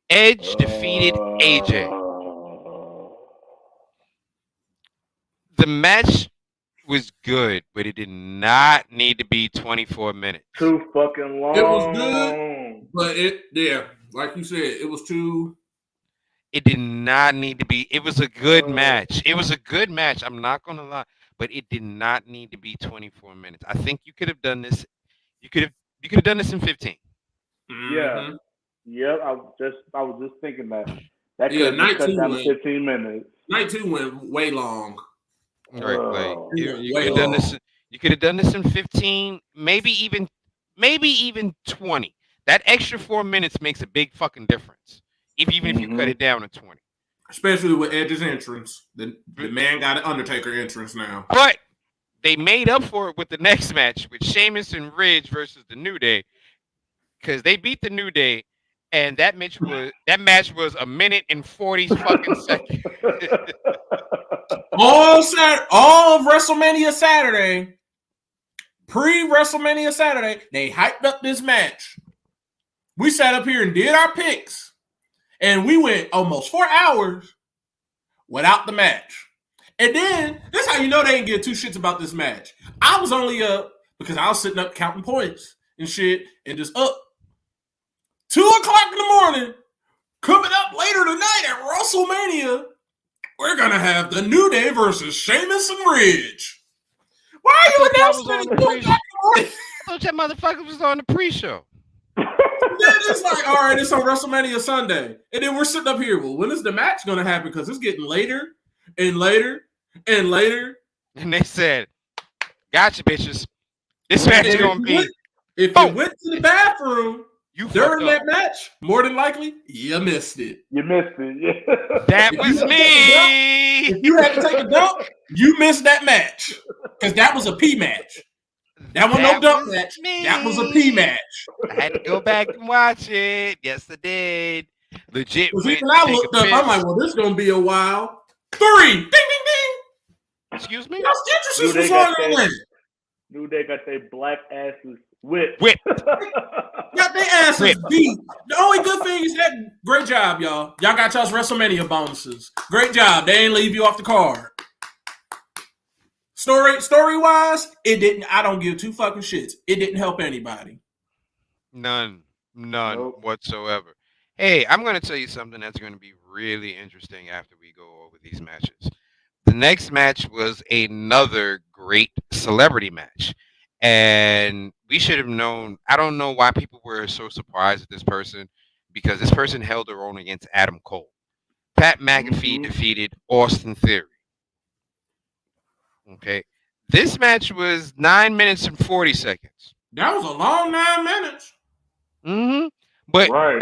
Edge defeated AJ. The match was good, but it did not need to be 24 minutes. Too fucking long. It was good, but like you said, it was too. It did not need to be. It was a good match. It was a good match. I'm not gonna lie, but it did not need to be 24 minutes. I think you could have done this. You could have done this in 15. Yeah. Yep. I was just thinking that. That could have cut down to 15 minutes. Night 2 went way long. Right. Like you could have done this. You could have done this in 15, maybe even 20. That extra 4 minutes makes a big fucking difference. Even if you cut it down to 20. Especially with Edge's entrance. The man got an Undertaker entrance now. But they made up for it with the next match with Sheamus and Ridge versus the New Day. Because they beat the New Day, and that match was a minute and 40 fucking seconds. all of WrestleMania Saturday, pre-WrestleMania Saturday, they hyped up this match. We sat up here and did our picks. And we went almost 4 hours without the match. And then, that's how you know they didn't give 2 shits about this match. I was only up because I was sitting up counting points and shit and just up. 2 o'clock in the morning, coming up later tonight at WrestleMania, we're going to have the New Day versus Sheamus and Ridge. Why are you announcing it at 2 o'clock in the morning? I thought that motherfucker was on the pre-show. Then it's like, all right, it's on WrestleMania Sunday. And then we're sitting up here. Well, when is the match going to happen? Because it's getting later and later and later. And they said, gotcha, bitches. This match is going to be. If you went to the bathroom during that up. Match, more than likely, you missed it. You missed it, yeah. That was me. If you had to take a dump, you missed that match. Because that was a P match. That was no dump match. Me. That was a P match. I had to go back and watch it. Yes, I did. Legit. When I looked up, I'm like, well, this is going to be a while. 3. Ding, ding, ding. Excuse me? That's interesting. Was on their way. New Day got their black asses whipped. Got their asses beat. The only good thing is that great job, y'all. Y'all got y'all's WrestleMania bonuses. Great job. They ain't leave you off the card. Story wise, it didn't. I don't give 2 fucking shits. It didn't help anybody. None whatsoever. Hey, I'm going to tell you something that's going to be really interesting after we go over these matches. The next match was another great celebrity match. And we should have known. I don't know why people were so surprised at this person, because this person held her own against Adam Cole. Pat McAfee defeated Austin Theory. Okay. This match was 9 minutes and 40 seconds. That was a long 9 minutes. Mm-hmm. But right.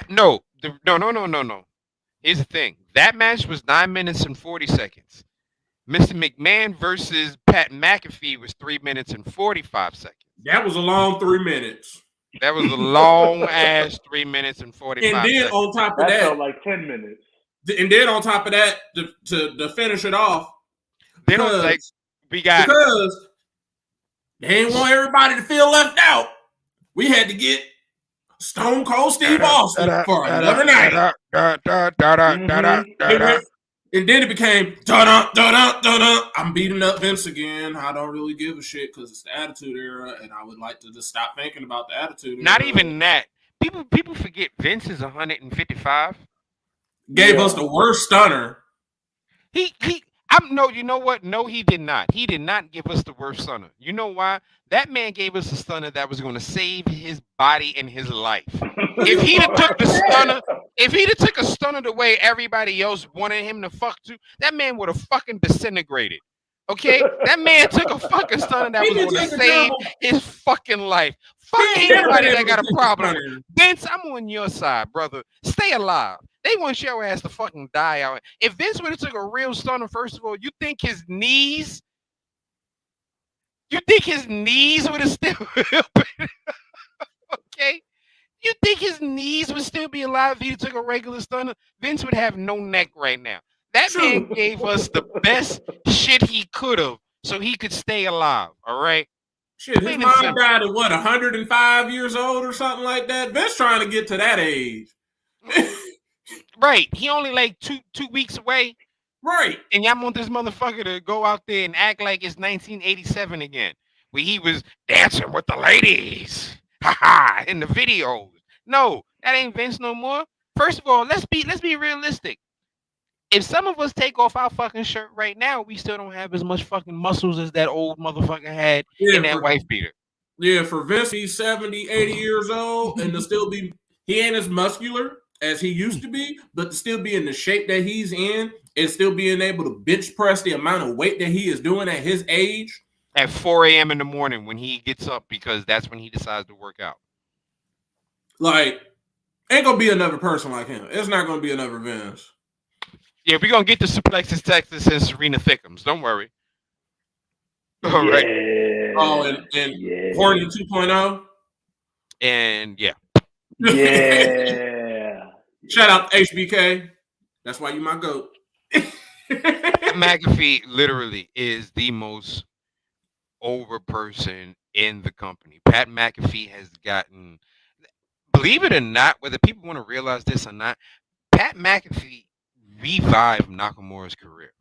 No. Here's the thing. That match was 9 minutes and 40 seconds. Mr. McMahon versus Pat McAfee was 3 minutes and 45 seconds. That was a long 3 minutes. That was a long ass 3 minutes and 45 seconds. And then on top of that felt like 10 minutes. And then on top of that, to finish it off, because they didn't want everybody to feel left out. We had to get Stone Cold Steve Austin for another night. And then it became I'm beating up Vince again. I don't really give a shit because it's the Attitude Era, and I would like to just stop thinking about the Attitude Era. Not even that. people forget Vince is 155. Gave Yeah. us the worst stunner. You know what? No, he did not. He did not give us the worst stunner. You know why? That man gave us a stunner that was going to save his body and his life. If he'd have took the stunner, if he'd have took a stunner the way everybody else wanted him to fuck to, that man would have fucking disintegrated. Okay, that man took a fucking stunner that He was did going to take a save terrible. his fucking life. He Fuck ain't never been anybody that able got to a take a problem. stunner. Vince, I'm on your side, brother. Stay alive. They want your ass to fucking die out. If Vince would have took a real stunner, first of all, you think his knees would have still been okay? You think his knees would still be alive if he took a regular stunner? Vince would have no neck right now. That man True. gave us the best shit he could have so he could stay alive. All right. Shit, his Plain and mom simple. died at what, 105 years old or something like that? Vince trying to get to that age. Right. He only like two weeks away. Right. And y'all want this motherfucker to go out there and act like it's 1987 again, where he was dancing with the ladies, haha, in the videos. No, that ain't Vince no more. First of all, let's be realistic. If some of us take off our fucking shirt right now, we still don't have as much fucking muscles as that old motherfucker had in that wife beater. Yeah, for Vince, he's 70, 80 years old, and to still be, he ain't as muscular as he used to be, but to still be in the shape that he's in and still being able to bench press the amount of weight that he is doing at his age. At 4 a.m. in the morning when he gets up because that's when he decides to work out. Like, ain't gonna be another person like him. It's not gonna be another Vince. Yeah, we're gonna get the Suplexes, Texas, and Serena Thickums. Don't worry. All right. Oh, and yeah. Horny 2.0. And yeah. Yeah. Shout out to HBK. That's why you my goat. McAfee literally is the most over person in the company. Pat McAfee has gotten, believe it or not, whether people want to realize this or not, Pat McAfee revived Nakamura's career.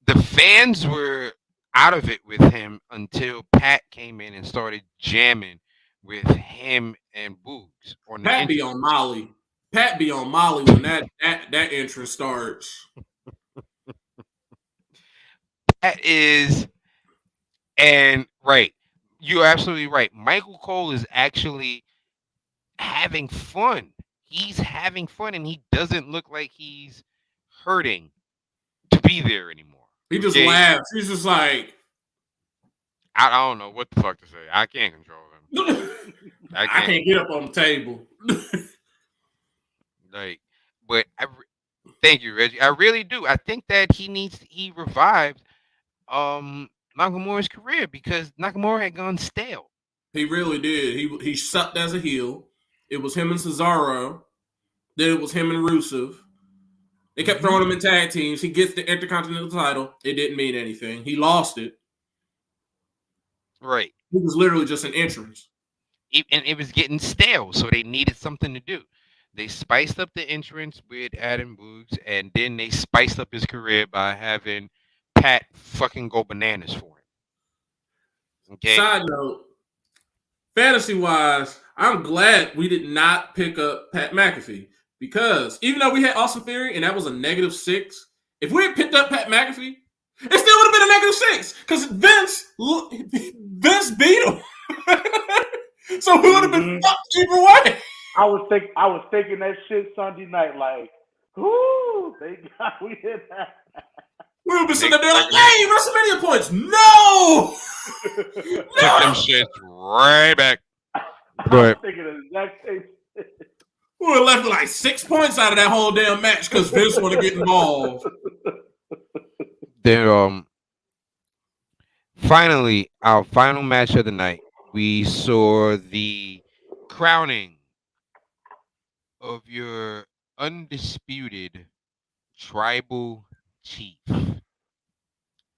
The fans were out of it with him until Pat came in and started jamming with him and Boogs on the Pat be on Molly. Pat be on Molly when that entrance starts. That is, and right, you're absolutely right. Michael Cole is actually having fun. He's having fun, and he doesn't look like he's hurting to be there anymore. He just laughs. He's just like, I don't know what the fuck to say. I can't control him. I can't get up on the table. Like, but thank you, Reggie. I really do. I think that he revived Nakamura's career because Nakamura had gone stale. He really did. He sucked as a heel. It was him and Cesaro. Then it was him and Rusev. They kept throwing him in tag teams. He gets the Intercontinental title. It didn't mean anything. He lost it. Right. He was literally just an entrance. And it was getting stale, so they needed something to do. They spiced up the entrance with Adam Boogs, and then they spiced up his career by having Pat fucking go bananas for him. Okay. Side note, fantasy-wise, I'm glad we did not pick up Pat McAfee because even though we had Austin Theory and that was a -6, if we had picked up Pat McAfee, it still would have been a -6 because Vince beat him. So we would have been fucked either way. I was thinking that shit Sunday night, like, whoo, we hit that. We would be sitting there like, hey, WrestleMania points. No! Took them shits right back. I But was thinking the exact same shit. We would have left with like 6 points out of that whole damn match because Vince want to get involved. then finally, our final match of the night, we saw the crowning of your undisputed tribal chief.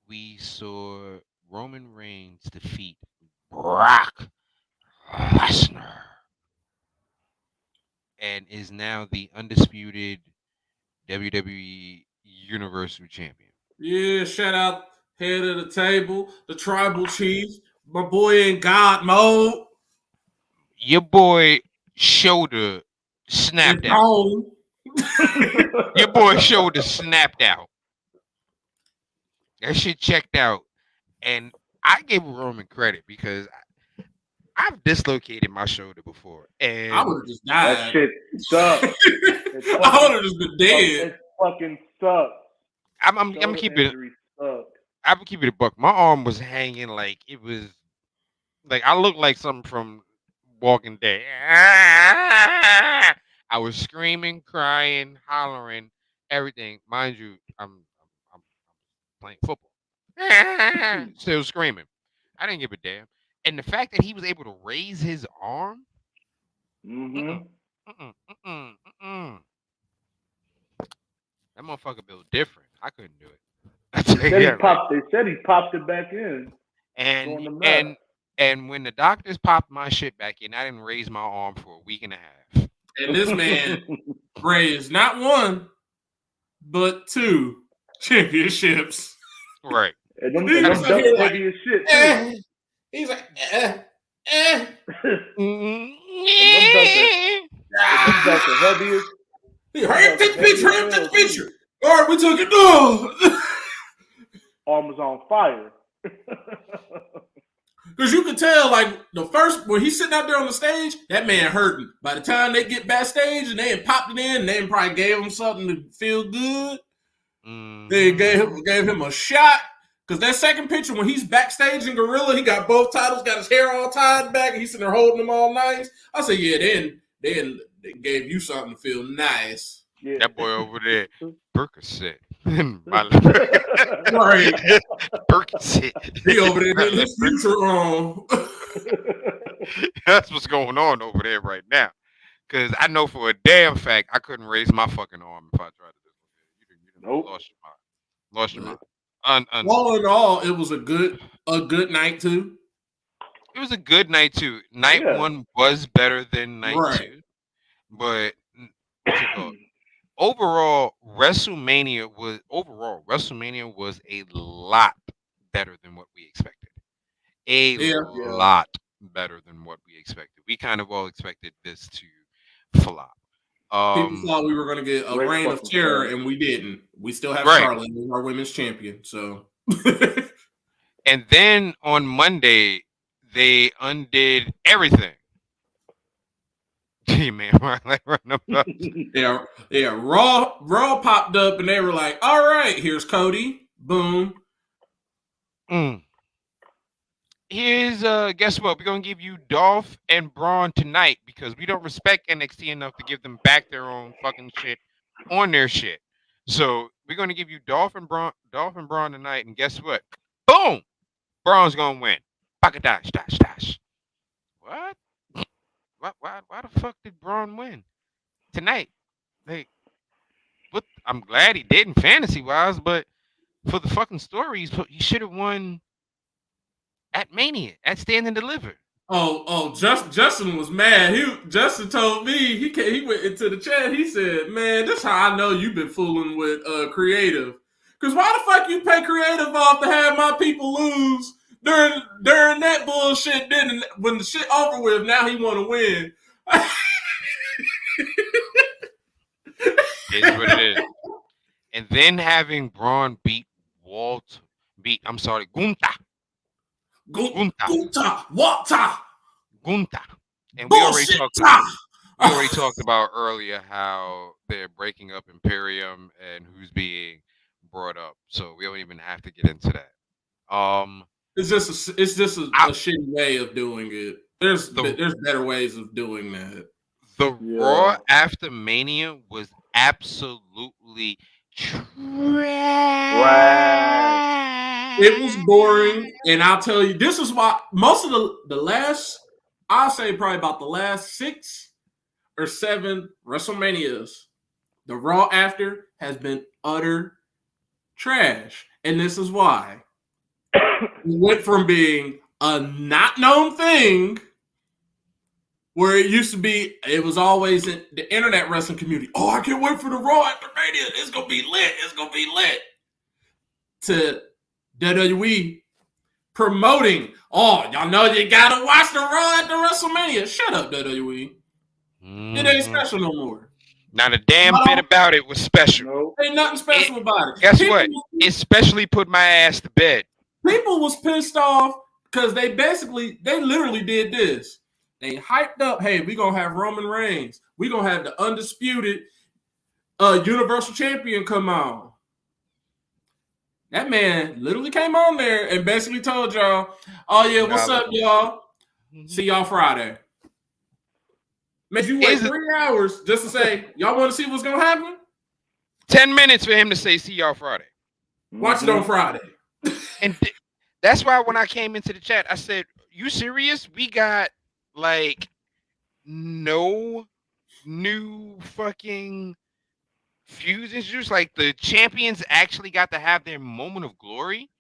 We saw Roman Reigns defeat Brock Lesnar and is now the undisputed WWE Universal Champion. Yeah, shout out head of the table, the tribal chief, my boy in God mode. Your boy shoulder snapped It's out. home. Your boy's shoulder snapped out. That shit checked out. And I gave Roman credit because I've dislocated my shoulder before. I And would have just That died. shit sucks. I would have just been dead. It fucking sucks. I'm Shoulder gonna keep it. injury sucks. I'm gonna keep it a buck. My arm was hanging like it was like I looked like something from Walking Dead. I was screaming, crying, hollering, everything. Mind you, I'm playing football. Still screaming. I didn't give a damn. And the fact that he was able to raise his arm, Mm-hmm. that motherfucker built different. I couldn't do it. I tell They you said, that, right? they said he popped it back in. Going to And nuts. and when the doctors popped my shit back in, I didn't raise my arm for a week and a half. And this man raised not one, but 2 championships. Right. And them He's belts like, here, like, heavy as shit, too. He's like, And them belts are heavy as hurry up, take the picture, hurry up, take the picture. All right, we took it. No. arm was on fire. Because you could tell, like, the first, when he's sitting out there on the stage, that man hurting. By the time they get backstage and they had popped it in, and they probably gave him something to feel good. They gave him a shot. Because that second picture, when he's backstage in Gorilla, he got both titles, got his hair all tied back, and he's sitting there holding them all nice. I said, yeah, they gave you something to feel nice. Yeah. That boy over there, Percocet. Right. Percocet. He over there getting his future on. That's what's going on over there right now. Because I know for a damn fact I couldn't raise my fucking arm if I tried to do it. You Nope. lost your mind. Lost your mind. All in all, it was a good night too. It was a good night too. Night one was better than night two, but overall WrestleMania was a lot better than what we expected. Lot better than what we expected. We kind of all expected this to flop. People thought we were going to get a reign of terror, and we didn't. We still have Charlotte, who's our women's champion. So, and then on Monday, they undid everything. Gee, man, yeah. Raw popped up, and they were like, "All right, here's Cody." Boom. Here's guess what? We're gonna give you Dolph and Braun tonight because we don't respect NXT enough to give them back their own fucking shit on their shit. So we're gonna give you Dolph and Braun tonight, and guess what? Boom! Braun's gonna win. Dash. What? Why the fuck did Braun win tonight? Like, what? I'm glad he did in fantasy wise, but for the fucking story, he should have won at Mania, at Stand and Deliver. Justin was mad. Justin told me he went into the chat. He said, "Man, this how I know you've been fooling with creative. Because why the fuck you pay creative off to have my people lose during that bullshit? Then when the shit over with, now he want to win." It's what it is. And then having Braun beat Gunther. And we already talked about earlier how they're breaking up Imperium and who's being brought up. So we don't even have to get into that. It's just a shitty way of doing it. There's better ways of doing that. The Raw after Mania was absolutely trash. It was boring, and I'll tell you, this is why most of the last, I'll say probably about the last 6 or 7 WrestleManias, the Raw after has been utter trash. And this is why. We went from being a not known thing, where it used to be, it was always in the internet wrestling community. Oh, I can't wait for the Raw after Mania. It's going to be lit. It's going to be lit. To WWE promoting, oh, y'all know you got to watch the Raw after WrestleMania. Shut up, WWE. It ain't special no more. Not a damn bit about it was special. No. Ain't nothing special about it. Guess People what? Especially put my ass to bed. People was pissed off because they literally did this. They hyped up, hey, we gonna have Roman Reigns. We gonna have the undisputed Universal Champion come on. That man literally came on there and basically told y'all, oh yeah, what's up, y'all? See y'all Friday. Made you wait 3 hours just to say, y'all want to see what's gonna happen? 10 minutes for him to say, see y'all Friday. Watch it on Friday. And that's why when I came into the chat, I said, you serious? We got like no new fucking feuds introduced. Like the champions actually got to have their moment of glory.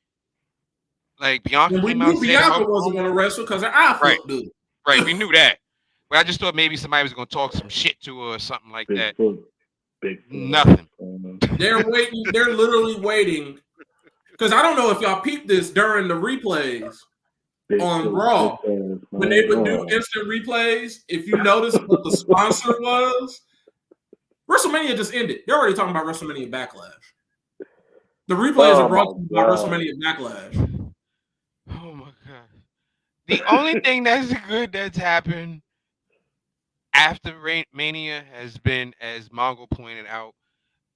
Like Bianca we came out knew Bianca wasn't going to wrestle because her eye fucked up. Right, we knew that. But I just thought maybe somebody was going to talk some shit to her or something like that. Big Nothing. They're waiting. They're literally waiting. Because I don't know if y'all peeped this during the replays on Raw. When they would do instant replays, if you notice what the sponsor was, WrestleMania just ended. They're already talking about WrestleMania Backlash. The replays are brought about WrestleMania Backlash. Oh my God. The only thing that's good that's happened after Mania has been, as Mongo pointed out,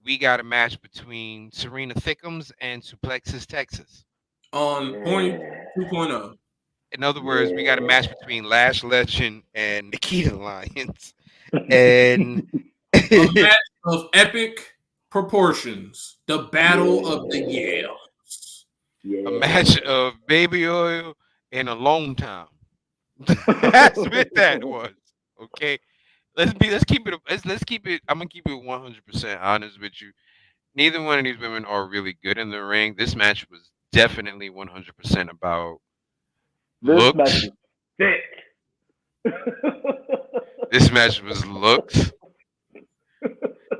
we got a match between Serena Thickums and Suplexes Texas. On point 2.0. In other words, we got a match between Lash Legend and Nikita Lyons. And a match of epic proportions. The Battle of the Yales. A match of baby oil and Alone Time. That's what that was. Okay. Let's keep it. I'm gonna keep it 100% honest with you. Neither one of these women are really good in the ring. This match was definitely 100% about looks. Match is thick. This match was looks.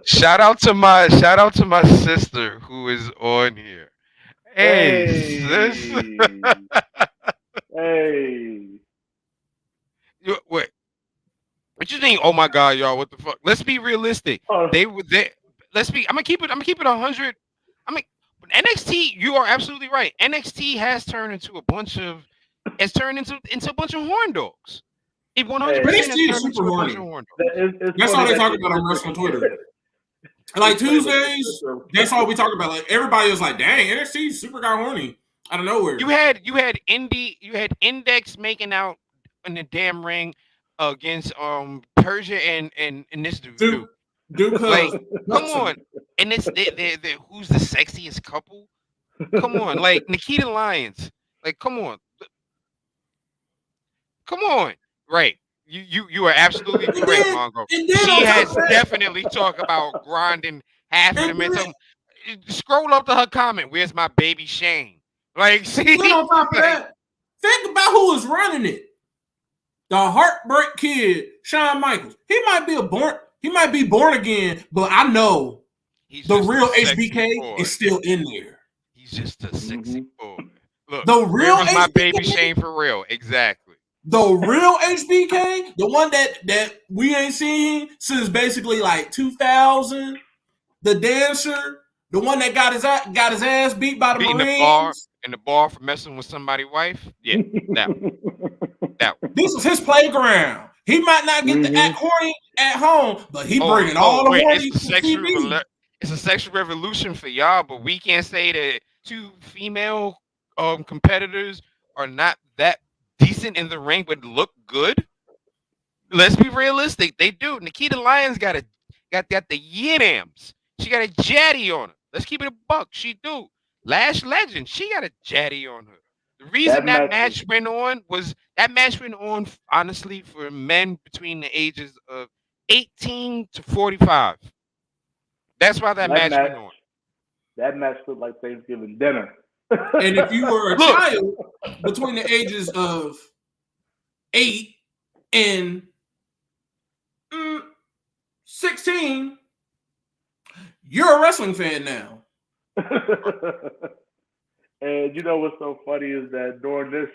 Shout out to my sister who is on here. Hey. Sis. Hey. Wait. What you think? Oh my God, y'all! What the fuck? Let's be realistic. I'm gonna keep it 100. NXT. You are absolutely right. NXT has turned into a bunch of horn dogs. It 100% NXT is super horny. That's all they talk about on wrestling Twitter. Like Tuesdays, that's all we talk about. Like everybody was like, "Dang, NXT super got horny out of nowhere." You had Index making out in the damn ring against Persia and this dude. Like, come on, and it's they who's the sexiest couple? Come on, like Nikita Lyons. Like, come on, right? You are absolutely correct, Mongo. She has definitely talked about grinding half of the mental. Scroll up to her comment. Where's my baby Shane? Like, see, on top of that, think about who is running it. The Heartbreak Kid, Shawn Michaels. He might be born again, but I know the real HBK is still in there. He's just a sexy boy. Look, the real HBK, my baby Shane for real. Exactly. The real HBK, the one that we ain't seen since basically like 2000, the dancer, the one that got his ass beat by the Marines. In the bar for messing with somebody's wife. Yeah, that one. This is his playground. He might not get to act horny at home, but he bringing all the horny to TV. It's a sexual revolution for y'all, but we can't say that two female competitors are not that decent in the ring but look good. Let's be realistic. They do. Nikita Lyons got the yidams. She got a jatty on her. Let's keep it a buck. She do. Lash Legend, she got a jatty on her. The reason that match went on honestly for men between the ages of 18 to 45. That's why that match went on. That match looked like Thanksgiving dinner. And if you were a child between the ages of 8 and 16, you're a wrestling fan now. And you know what's so funny is that during this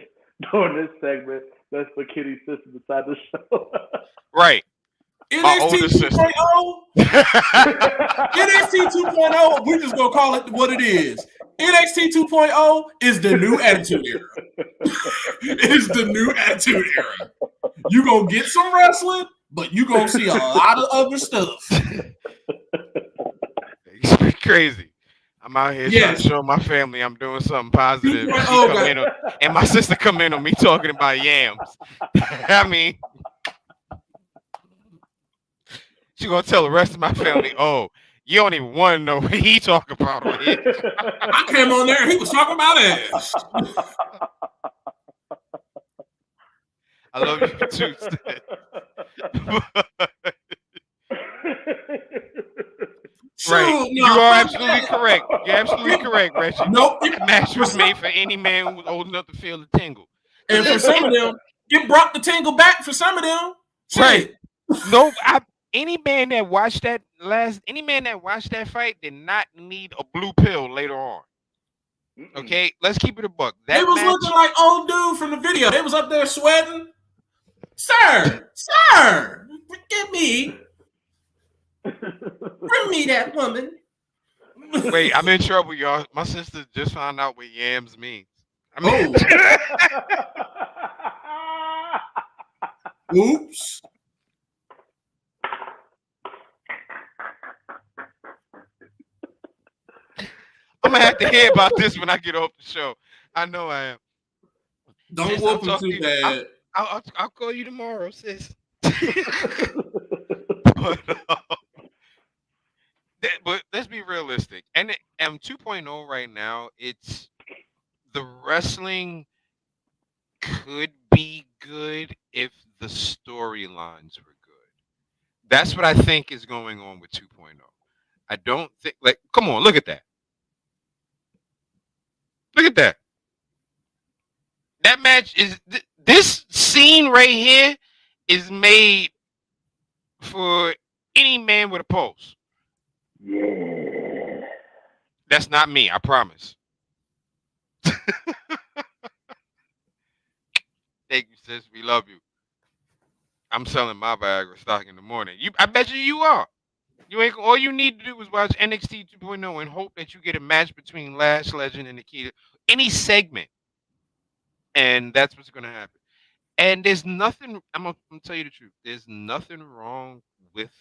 segment, that's for Kitty's sister beside the show. Right. My older NXT sister. 2.0, NXT 2.0, we just gonna call it what it is. NXT 2.0 is the new Attitude Era. It is the new Attitude Era. You gonna get some wrestling, but you gonna see a lot of other stuff. It's crazy. I'm out here trying to Yes. show my family I'm doing something positive. 2.0 And my sister come in on me talking about yams. I mean, she gonna tell the rest of my family, "Oh, you don't even want to know what he talking about on here." I came on there, he was talking about ass. I love you too. Right. You are absolutely correct. You're absolutely correct, Reggie. Nope. That match was made for any man who was old enough to feel the tingle. And for some of them, it brought the tingle back for some of them. Right. No, any man that watched that fight did not need a blue pill later on. Okay, let's keep it a buck. They was looking like old dude from the video. They was up there sweating. Sir, forgive me. Bring me that woman. Wait, I'm in trouble, y'all. My sister just found out what yams means. I mean, Oops. I'm gonna have to hear about this when I get off the show. I know I am. Don't Sis, whoop him too bad. I'll call you tomorrow, sis. But let's be realistic. And 2.0 right now, it's the wrestling could be good if the storylines were good. That's what I think is going on with 2.0. I don't think, like, come on, look at that. Look at that. That match is, this scene right here is made for any man with a pulse. Yeah. That's not me, I promise. Thank you, sis. We love you. I'm selling my Viagra stock in the morning. I bet you are. You ain't. All you need to do is watch NXT 2.0 and hope that you get a match between Lash Legend and Nikita, any segment, and that's what's gonna happen. And there's nothing. I'm gonna tell you the truth. There's nothing wrong with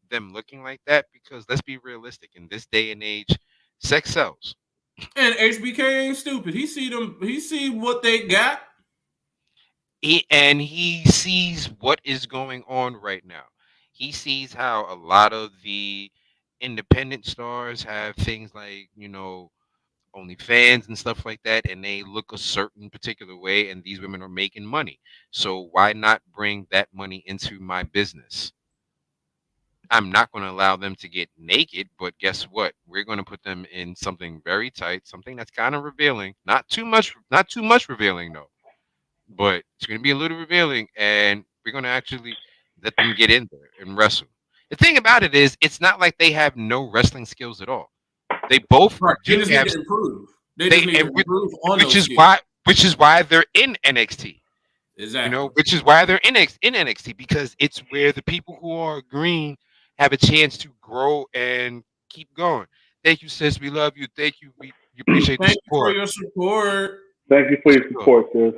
them looking like that because let's be realistic. In this day and age, sex sells. And HBK ain't stupid. He see them. He see what they got. He sees what is going on right now. He sees how a lot of the independent stars have things like, OnlyFans and stuff like that, and they look a certain particular way, and these women are making money. So why not bring that money into my business? I'm not going to allow them to get naked, but guess what? We're going to put them in something very tight, something that's kind of revealing. Not too much revealing though. But it's going to be a little revealing, and we're going to actually let them get in there and wrestle. The thing about it is, it's not like they have no wrestling skills at all. They both do have to improve. They just need to improve on which is why they're in NXT. Exactly. Which is why they're in NXT because it's where the people who are green have a chance to grow and keep going. Thank you, sis. We love you. Thank you. We appreciate the support. Thank you for your support. Thank you for your support, sis.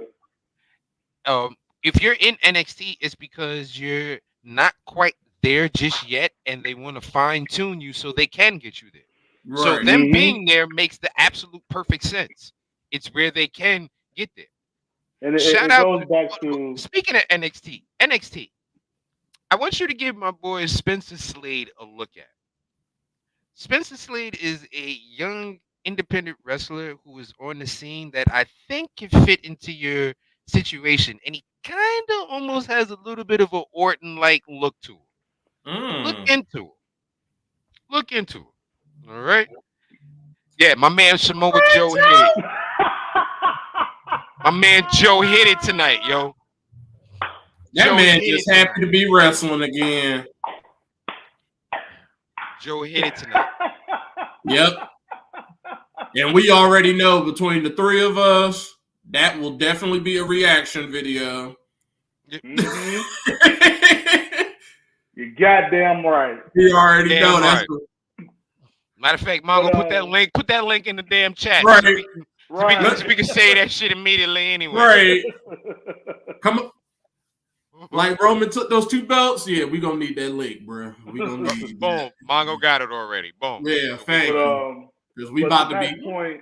If you're in NXT, it's because you're not quite there just yet, and they want to fine tune you so they can get you there. Right. So them being there makes the absolute perfect sense. It's where they can get there. And it goes back to speaking of NXT. I want you to give my boy Spencer Slade a look at. Spencer Slade is a young independent wrestler who is on the scene that I think can fit into your situation, and he kind of almost has a little bit of an Orton-like look to him. Look into it. All right. Yeah, my man Samoa Joe hit it. My man Joe hit it tonight, yo. That man just happy to be wrestling again. Joe hit it tonight. Yep. And we already know between the three of us, that will definitely be a reaction video. Mm-hmm. You're goddamn right. You already Damn know that's right. Matter of fact, But Mongo, put that link in the damn chat right. right. so we can say that shit immediately anyway. Right. Come on. Like Roman took those 2 belts. Yeah, we gonna need that link, bro. We gonna need that. Boom. Mongo got it already. Boom. Yeah, So thank but you. Because we but about to to Matt's be. point,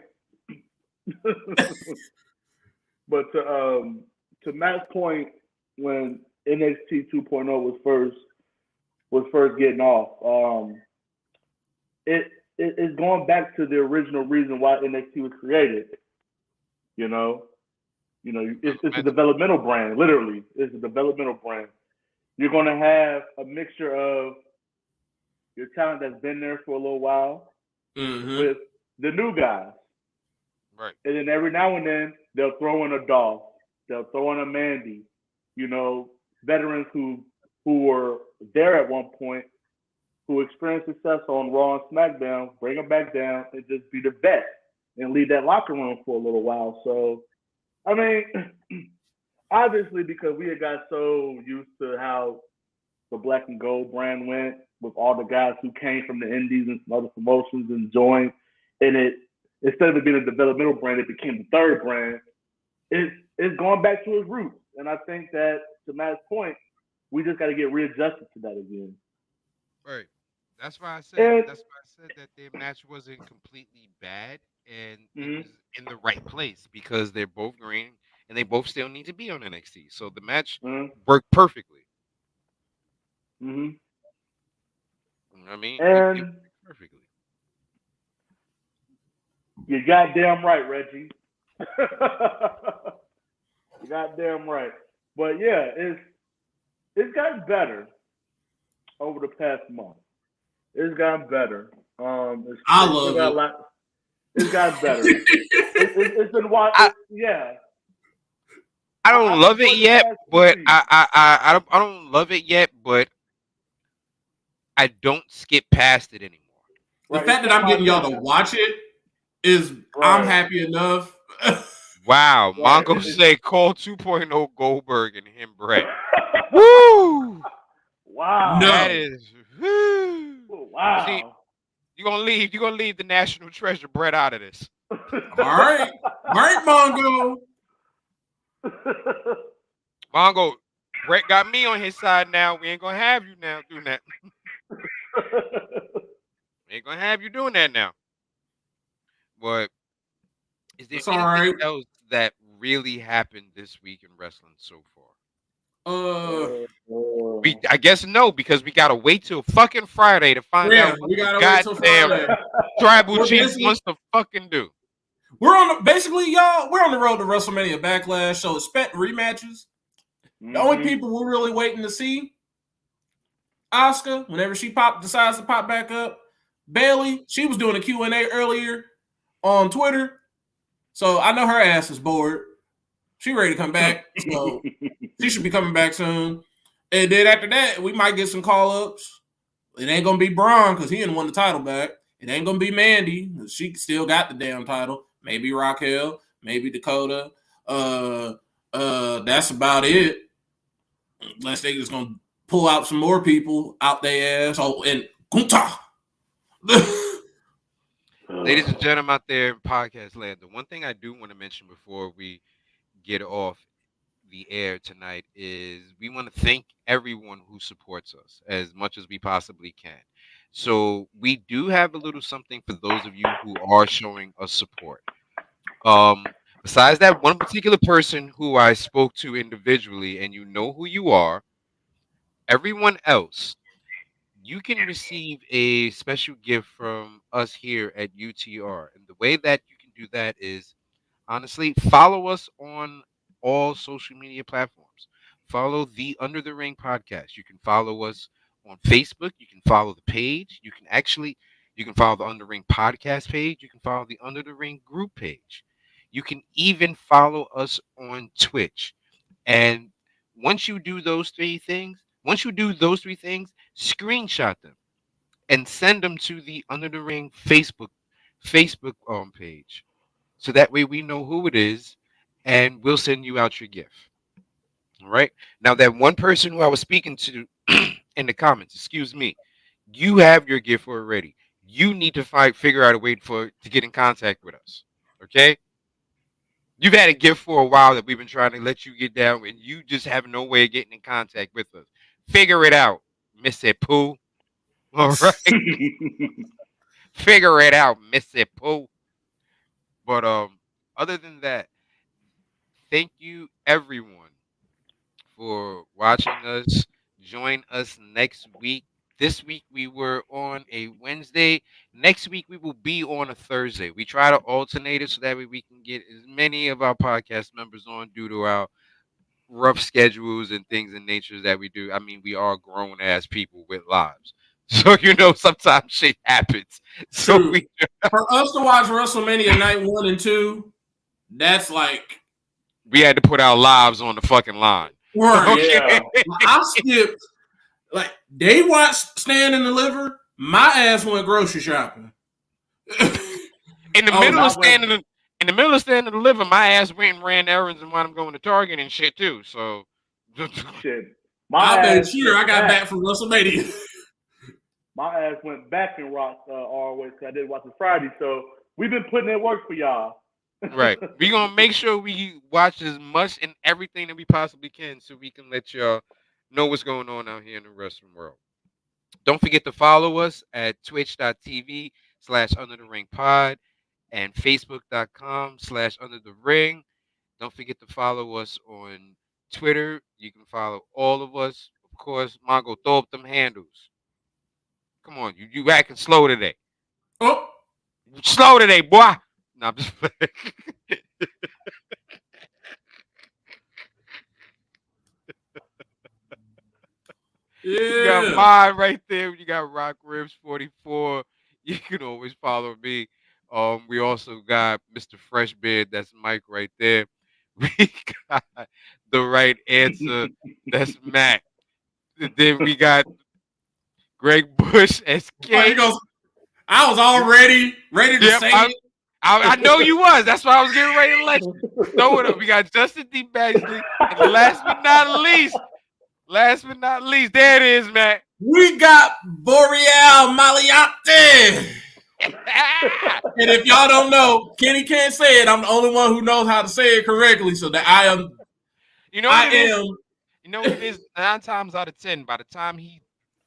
but to Matt's point, when NXT 2.0 was first getting off, it's going back to the original reason why NXT was created. You know, it's a developmental brand. Literally, it's a developmental brand. You're going to have a mixture of your talent that's been there for a little while with the new guys. right. And then every now and then they'll throw in a Dolph, they'll throw in a Mandy, veterans who were there at one point, who experienced success on Raw and SmackDown, bring them back down and just be the vet and leave that locker room for a little while. So, I mean, obviously because we had got so used to how the Black and Gold brand went with all the guys who came from the Indies and some other promotions and joined, and it instead of it being a developmental brand, it became the third brand. It's going back to its roots, and I think that to Matt's point, we just got to get readjusted to that again. Right. That's why I said that their match wasn't completely bad and it was in the right place because they're both green and they both still need to be on NXT. So the match worked perfectly. Mm-hmm. You know what I mean? And it worked perfectly. You're goddamn right, Reggie. You're goddamn right. But yeah, it's gotten better over the past month. It's gotten better. I love it. It's gotten better. It's been wild. Yeah. I don't love it yet, but I don't love it yet, but I don't skip past it anymore. The fact that I'm getting y'all to watch it is I'm happy enough. Wow, Mongo say call 2.0 Goldberg and him Brett. Woo! Wow. No. That is woo. Wow. See, you're gonna leave the national treasure Brett out of this. All right, Mongo. Mongo, Brett got me on his side now. We ain't gonna have you now doing that. We ain't gonna have you doing that now. But is there anything else that really happened this week in wrestling so far? I guess no, because we gotta wait till fucking Friday to find out what the goddamn tribal chief wants to fucking do. We're on the road to WrestleMania Backlash, so expect rematches. The only people we're really waiting to see, Asuka, whenever she decides to pop back up. Bailey, she was doing a Q&A earlier on Twitter, so I know her ass is bored. She ready to come back, so she should be coming back soon. And then after that, we might get some call-ups. It ain't gonna be Braun because he didn't won the title back. It ain't gonna be Mandy. She still got the damn title. Maybe Raquel, maybe Dakota. That's about it. Unless they just gonna pull out some more people out their ass. Oh, and Kunta. Ladies and gentlemen out there in podcast land, the one thing I do want to mention before we get off the air tonight is we want to thank everyone who supports us as much as we possibly can. So we do have a little something for those of you who are showing us support. Besides that one particular person who I spoke to individually, and you know who you are, everyone else, you can receive a special gift from us here at UTR. And the way that you can do that is honestly follow us on all social media platforms. Follow the Under the Ring podcast. You can follow us on Facebook. You can follow the page. You can follow the Under the Ring podcast page. You can follow the Under the Ring group page. You can even follow us on Twitch. And once you do those three things, screenshot them and send them to the Under the Ring Facebook page. So that way we know who it is and we'll send you out your gift. All right. Now that one person who I was speaking to in the comments. Excuse me. You have your gift already. You need to figure out a way to get in contact with us. Okay? You've had a gift for a while that we've been trying to let you get down, and you just have no way of getting in contact with us. Figure it out, Missy Pooh. All right, figure it out, Missy Pooh. But other than that, thank you everyone for watching us. Join us next week. This week we were on a Wednesday. Next week we will be on a Thursday. We try to alternate it so that way we can get as many of our podcast members on due to our rough schedules and things in nature that we do. I mean, we are grown ass people with lives. So sometimes shit happens. So True. For us to watch WrestleMania night 1 and 2, that's like we had to put our lives on the fucking line. Right. Yeah. I skipped like they watched Stand and Deliver. My ass went grocery shopping. In the middle of standing and deliver, my ass went and ran errands and wound up going to Target and shit too. So Shit. I made sure I got back from WrestleMania. My ass went back and rocked all the way because I didn't watch it Friday. So we've been putting in work for y'all. Right. We're going to make sure we watch as much and everything that we possibly can so we can let y'all know what's going on out here in the wrestling world. Don't forget to follow us at twitch.tv/undertheringpod and facebook.com/underthering. Don't forget to follow us on Twitter. You can follow all of us. Of course, Mongo, throw up them handles. Come on, you acting slow today. Oh. Slow today, boy. No, I'm just playing. Yeah. You got mine right there. You got Rock Ribs 44. You can always follow me. We also got Mr. Freshbeard. That's Mike right there. We got the right answer. That's Matt. Then we got Greg Bush SK. I was already ready to say it. I know you was. That's why I was getting ready to let you throw it up. We got Justin D. Bagsley. And last but not least, there it is, man. We got Boreal Maliante. And if y'all don't know, Kenny can't say it. I'm the only one who knows how to say it correctly. So that I am. You know what it is? 9 times out of 10, by the time he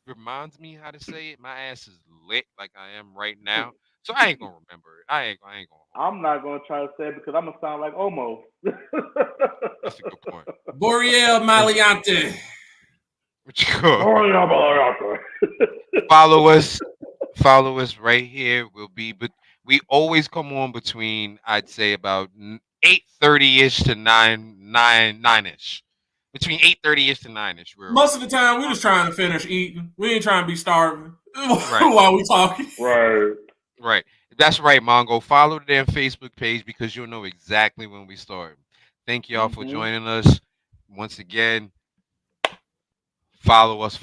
reminds me how to say it, my ass is lit like I am right now. So I ain't gonna remember it. I ain't gonna. I'm not gonna try to say it because I'm gonna sound like Omo. That's a good point. Boreal Maliante. Follow us right here. But we always come on between, I'd say, about 8:30ish to 9ish. Between 8:30ish to 9ish. Most of the time, we just trying to finish eating. We ain't trying to be starving while we talking. Right. That's right, Mongo. Follow the damn Facebook page because you'll know exactly when we start. Thank y'all for joining us. Once again, follow us.